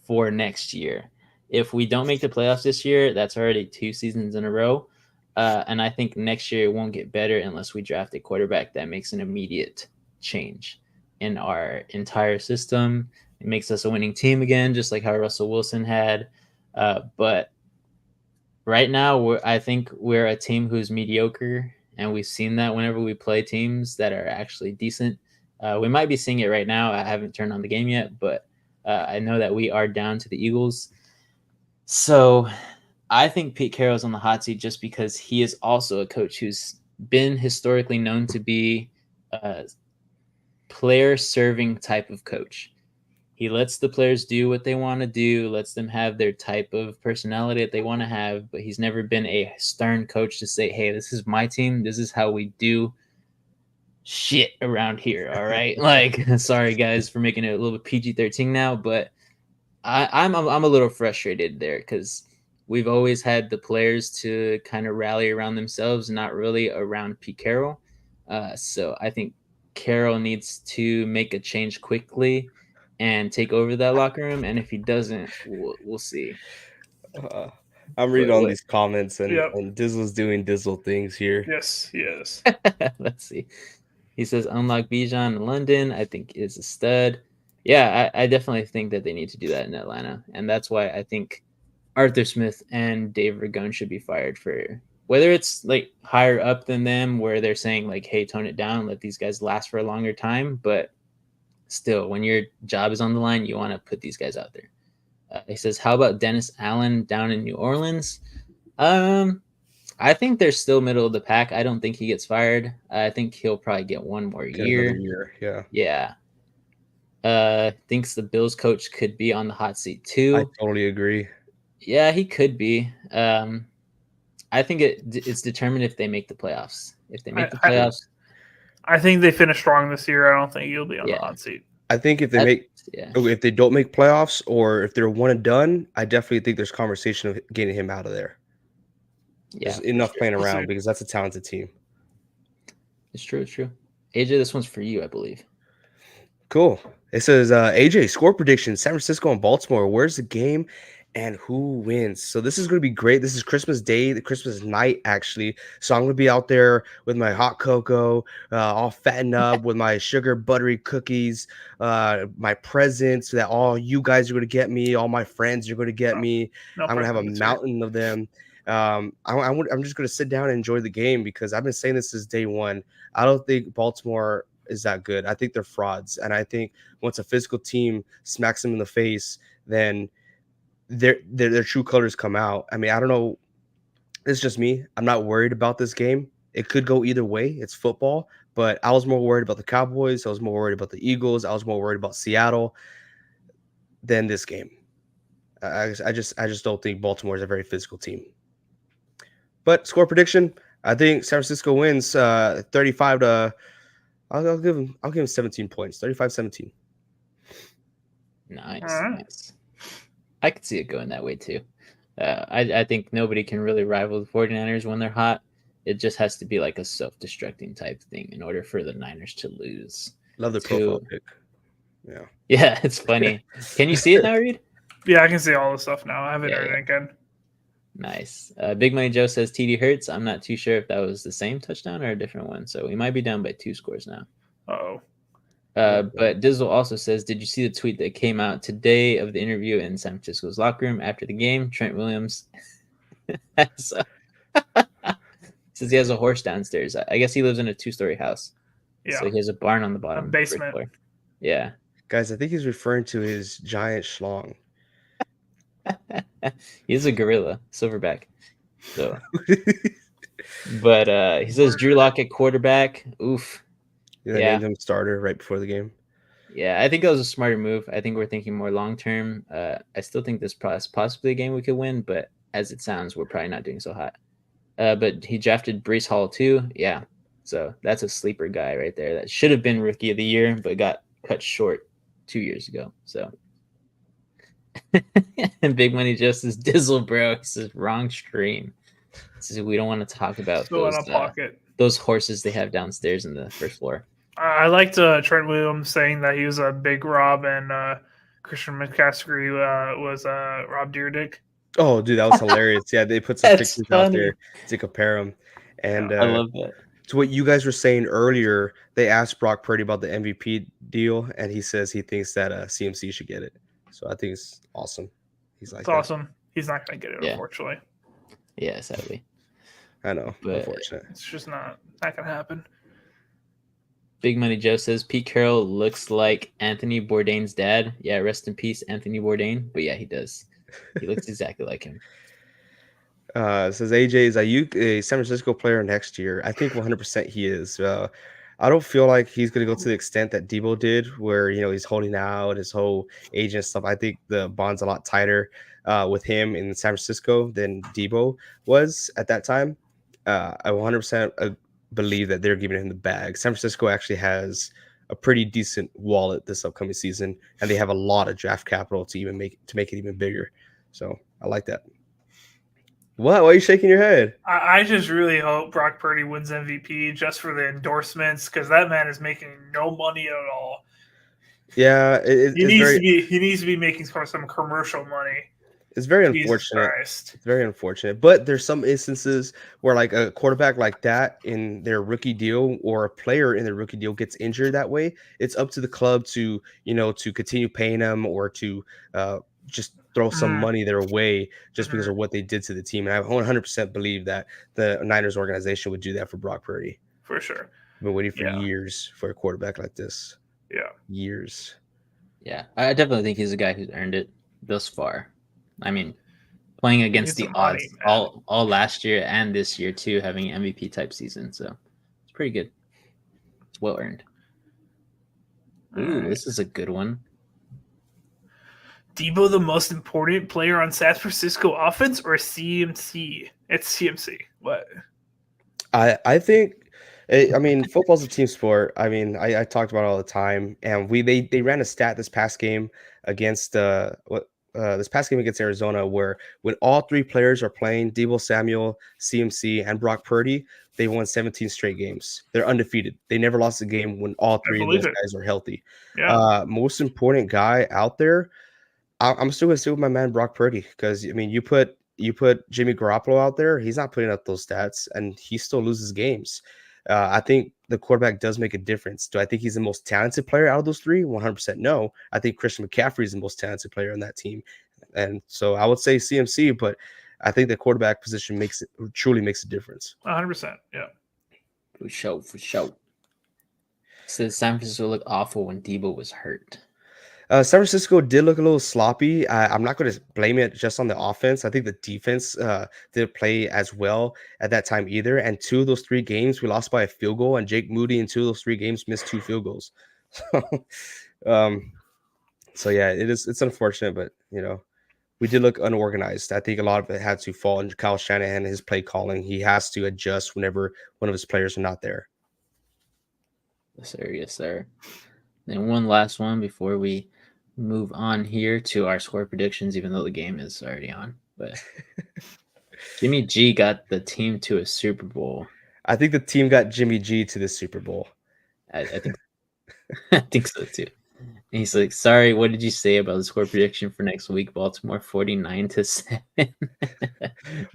for next year. If we don't make the playoffs this year, that's already 2 seasons in a row. And I think next year it won't get better unless we draft a quarterback that makes an immediate change in our entire system. It makes us a winning team again, just like how Russell Wilson had. But right now, I think we're a team who's mediocre, and we've seen that whenever we play teams that are actually decent. We might be seeing it right now. I haven't turned on the game yet, but I know that we are down to the Eagles. So I think Pete Carroll's on the hot seat just because he is also a coach who's been historically known to be a player-serving type of coach. He lets the players do what they want to do, lets them have their type of personality that they want to have, but he's never been a stern coach to say, hey, this is my team. This is how we do shit around here. All right. Like, sorry guys for making it a little bit PG-13 now, but I'm a little frustrated there because we've always had the players to kind of rally around themselves, not really around Pete Carroll. So I think Carroll needs to make a change quickly and take over that locker room. And if he doesn't, we'll see. I'm reading on What? these comments, and, Yep. and Dizzle's doing Dizzle things here. Yes, yes. Let's see. He says unlock Bijan in London. I think is a stud. Yeah, I definitely think that they need to do that in Atlanta, and that's why I think Arthur Smith and Dave Ragone should be fired for whether it's like higher up than them, where they're saying like, "Hey, tone it down, let these guys last for a longer time." But still, when your job is on the line, you want to put these guys out there. He says, "How about Dennis Allen down in New Orleans?" I think they're still middle of the pack. I don't think he gets fired. I think he'll probably get one more Get year. another year, yeah. Yeah. Thinks the Bills coach could be on the hot seat too. I totally agree. Yeah, he could be. I think it's determined if they make the playoffs. If they make the playoffs, I think they finish strong this year. I don't think he'll be on the hot seat. I think if they don't make playoffs, or if they're one and done, I definitely think there's conversation of getting him out of there. Yeah, there's enough playing We'll around see. because that's a talented team. It's true. It's true. AJ, this one's for you, I believe. Cool. It says AJ score prediction: San Francisco and Baltimore. Where's the game? And who wins? So this is going to be great. This is Christmas Day, the Christmas night, actually. So I'm going to be out there with my hot cocoa, all fattened up with my sugar buttery cookies, my presents that all you guys are going to get me, all my friends are going to get me. No I'm going to have a presents here. mountain of them. I'm just going to sit down and enjoy the game because I've been saying this since day one. I don't think Baltimore is that good. I think they're frauds. And I think once a physical team smacks them in the face, then their true colors come out. I mean, I don't know. It's just me. I'm not worried about this game. It could go either way. It's football, but I was more worried about the Cowboys. I was more worried about the Eagles. I was more worried about Seattle than this game. I just don't think Baltimore is a very physical team. But score prediction, I think San Francisco wins 35 to. I'll give him 17 points. 35-17. Nice. All right. Nice. I could see it going that way too. I think nobody can really rival the 49ers when they're hot. It just has to be like a self-destructing type thing in order for the Niners to lose. Love the profile pic. Yeah, it's funny. Can you see it now, Reed? Yeah, I can see all the stuff now. I haven't heard it again. Nice. Big Money Joe says TD Hurts. I'm not too sure if that was the same touchdown or a different one. So we might be down by 2 scores now. Uh-oh. But Dizzle also says, did you see the tweet that came out today of the interview in San Francisco's locker room after the game? Trent Williams says he has a horse downstairs. I guess he lives in a 2-story house. Yeah. So he has a barn on the bottom. A basement. Yeah. Guys, I think he's referring to his giant schlong. He's a gorilla, silverback. So, but he says Drew Lock at quarterback. Oof. They named him starter right before the game. Yeah, I think that was a smarter move. I think we're thinking more long term. I still think this is possibly a game we could win, but as it sounds, we're probably not doing so hot. But he drafted Breece Hall too. Yeah, so that's a sleeper guy right there. That should have been Rookie of the Year, but got cut short 2 years ago. So. And Big Money just says Dizzle, bro. He says wrong stream. He says we don't want to talk about those horses they have downstairs in the first floor. I liked Trent Williams saying that he was a big Rob and Christian McCaffrey was Rob Deerdick. Oh, dude, that was hilarious. Yeah, they put some pictures out there to compare them. And I love that. To what you guys were saying earlier, they asked Brock Purdy about the MVP deal, and he says he thinks that CMC should get it. So I think it's awesome. He's like, it's awesome. He's not going to get it, unfortunately. Yeah, sadly. I know. But unfortunate. It's just not going to happen. Big Money Joe says Pete Carroll looks like Anthony Bourdain's dad. Yeah, rest in peace, Anthony Bourdain. But yeah, he does. He looks exactly like him. Says AJ, is Ayuk a San Francisco player next year? I think 100% he is. I don't feel like he's going to go to the extent that Debo did, where, he's holding out his whole agent stuff. I think the bond's a lot tighter with him in San Francisco than Debo was at that time. I 100% believe that they're giving him the bag. San Francisco actually has a pretty decent wallet this upcoming season, and they have a lot of draft capital to make it even bigger. So I like that. What? Why are you shaking your head? I just really hope Brock Purdy wins MVP just for the endorsements, because that man is making no money at all. Yeah, he needs to be making some commercial money. It's very Jesus unfortunate. Christ. It's very unfortunate. But there's some instances where like a quarterback like that in their rookie deal or a player in their rookie deal gets injured that way. It's up to the club to, to continue paying them or to just throw some Mm. money their way just because Mhm. of what they did to the team. And I 100% believe that the Niners organization would do that for Brock Purdy. For sure. I've been waiting for Yeah. years for a quarterback like this. Yeah. Years. Yeah, I definitely think he's a guy who's earned it thus far. I mean, playing against needs the some money, odds man. all last year and this year too, having an MVP type season, so it's pretty good. It's well earned. Ooh, Alright. this is a good one. Debo the most important player on San Francisco offense or CMC? It's CMC. What? I think I mean football's a team sport. I mean I talked about it all the time, and they ran a stat this past game against this past game against Arizona where when all three players are playing, Debo Samuel, CMC, and Brock Purdy, they won 17 straight games. They're undefeated. They never lost a game when all I three of believe those it. guys are healthy. Yeah. Most important guy out there, I'm still gonna stick with my man Brock Purdy because I mean you put Jimmy Garoppolo out there, he's not putting up those stats, and he still loses games. I think the quarterback does make a difference. Do I think he's the most talented player out of those three? 100% no. I think Christian McCaffrey is the most talented player on that team, and so I would say CMC, but I think the quarterback position truly makes a difference. 100%. Yeah. For sure, for sure. So San Francisco looked awful when Debo was hurt. San Francisco did look a little sloppy. I'm not going to blame it just on the offense. I think the defense didn't play as well at that time either. And two of those three games, we lost by a field goal, and Jake Moody in two of those three games missed 2 field goals. So yeah, it's unfortunate, but we did look unorganized. I think a lot of it had to fall on Kyle Shanahan and his play calling. He has to adjust whenever one of his players are not there. Yes, sir. Yes, sir. Then one last one before we move on here to our score predictions, even though the game is already on. But Jimmy G got the team to a Super Bowl. I think the team got Jimmy G to the Super Bowl. I think I think so too. And he's like, sorry, what did you say about the score prediction for next week? Baltimore 49-7. What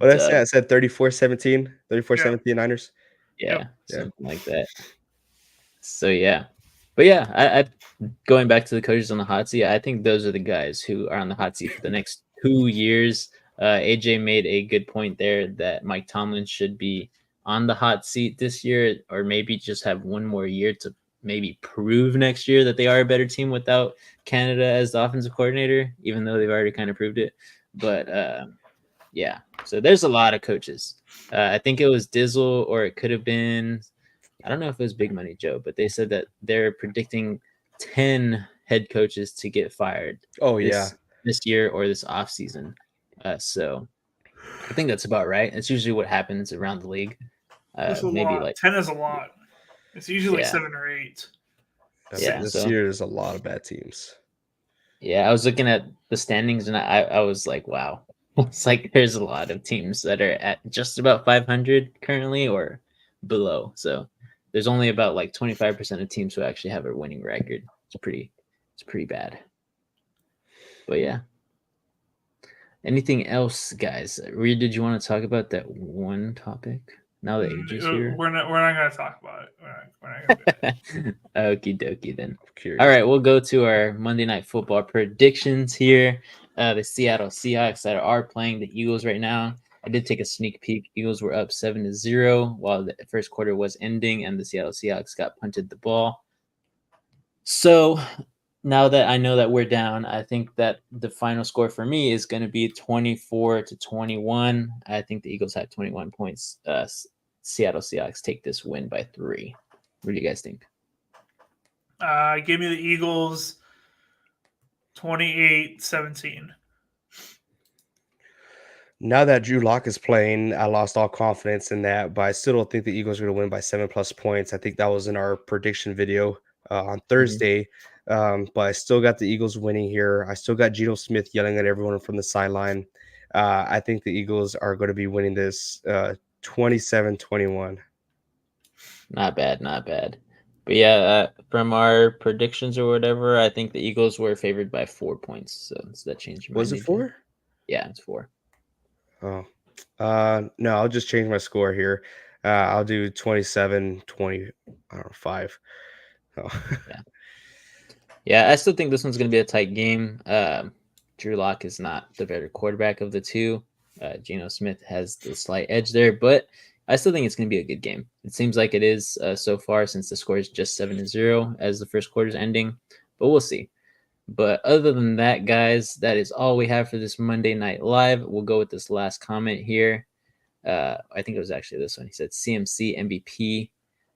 did I say? I said 34-17, 34-17 Niners. Yeah, something like that. So yeah. But yeah, I going back to the coaches on the hot seat, I think those are the guys who are on the hot seat for the next 2 years. AJ made a good point there that Mike Tomlin should be on the hot seat this year, or maybe just have one more year to maybe prove next year that they are a better team without Canada as the offensive coordinator, even though they've already kind of proved it. But yeah, so there's a lot of coaches. I think it was Dizzle, or it could have been, I don't know if it was Big Money Joe, but they said that they're predicting 10 head coaches to get fired. Oh, this year or this offseason. So I think that's about right. It's usually what happens around the league. Maybe lot. like 10 is a lot. It's usually like 7 or 8. This year there's a lot of bad teams. Yeah, I was looking at the standings and I was like, wow. It's like there's a lot of teams that are at just about 500 currently or below. So there's only about like 25% of teams who actually have a winning record. It's pretty bad. But yeah. Anything else, guys? Reed, did you want to talk about that one topic? Now that AJ's here, we're not going to talk about it. We're not going to do it. Okie dokie then. All right, we'll go to our Monday Night Football predictions here. The Seattle Seahawks that are playing the Eagles right now. I did take a sneak peek. Eagles were up 7-0 while the first quarter was ending, and the Seattle Seahawks got punted the ball. So now that I know that we're down, I think that the final score for me is going to be 24-21. I think the Eagles have 21 points. Seattle Seahawks take this win by 3. What do you guys think? Give me the Eagles 28-17. Now that Drew Lock is playing, I lost all confidence in that, but I still don't think the Eagles are going to win by 7+ points. I think that was in our prediction video on Thursday. But I still got the Eagles winning here. I still got Geno Smith yelling at everyone from the sideline. I think the Eagles are going to be winning this 27-21. Not bad. But yeah, from our predictions or whatever, I think the Eagles were favored by 4 points. So that changed. Was it 4? Yeah, it's 4. Oh, no, I'll just change my score here. I'll do 27-20. I don't know, 5. Oh. Yeah, I still think this one's going to be a tight game. Drew Lock is not the better quarterback of the two. Geno Smith has the slight edge there, but I still think it's going to be a good game. It seems like it is so far, since the score is just 7-0 as the first quarter is ending, but we'll see. But other than that, guys, that is all we have for this Monday Night Live. We'll go with this last comment here. I think it was actually this one. He said CMC MVP.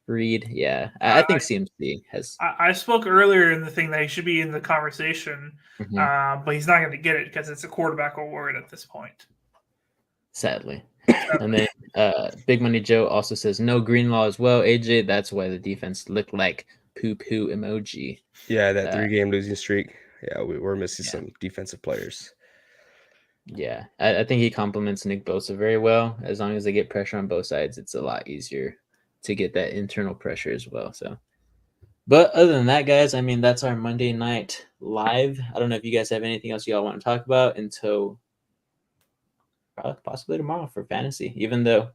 Reed, yeah, I think CMC has. I spoke earlier in the thing that he should be in the conversation, Mhm. but he's not going to get it because it's a quarterback award at this point. Sadly. And then Big Money Joe also says no Greenlaw as well. AJ, that's why the defense looked like poo emoji. Yeah, that 3-game losing streak. Yeah, we're missing Yeah. some defensive players. Yeah, I think he complements Nick Bosa very well. As long as they get pressure on both sides, it's a lot easier to get that internal pressure as well. So, but other than that, guys, I mean, that's our Monday Night Live. I don't know if you guys have anything else y'all want to talk about until possibly tomorrow for fantasy, even though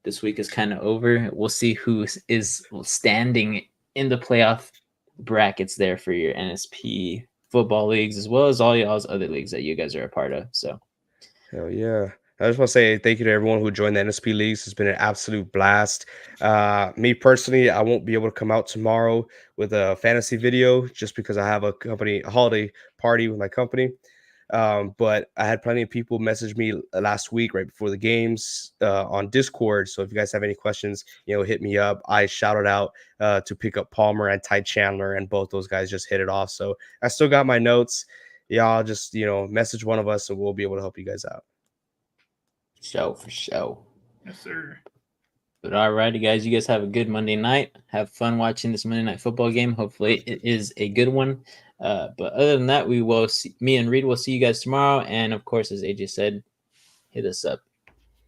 this week is kind of over. We'll see who is standing in the playoff brackets there for your NSP football leagues, as well as all y'all's other leagues that you guys are a part of. So, hell yeah. I just want to say thank you to everyone who joined the NSP leagues. It's been an absolute blast. Me personally, I won't be able to come out tomorrow with a fantasy video just because I have a holiday party with my company. But I had plenty of people message me last week right before the games on Discord. So if you guys have any questions, hit me up. I shouted out to pick up Palmer and Ty Chandler, and both those guys just hit it off. So I still got my notes. Y'all just message one of us and we'll be able to help you guys out. for show. Yes, sir. But all righty, guys, you guys have a good Monday night. Have fun watching this Monday Night Football game. Hopefully, it is a good one. But other than that, me and Reed will see you guys tomorrow. And of course, as AJ said, hit us up,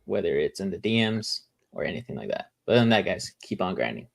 whether it's in the DMs or anything like that. But other than that, guys, keep on grinding.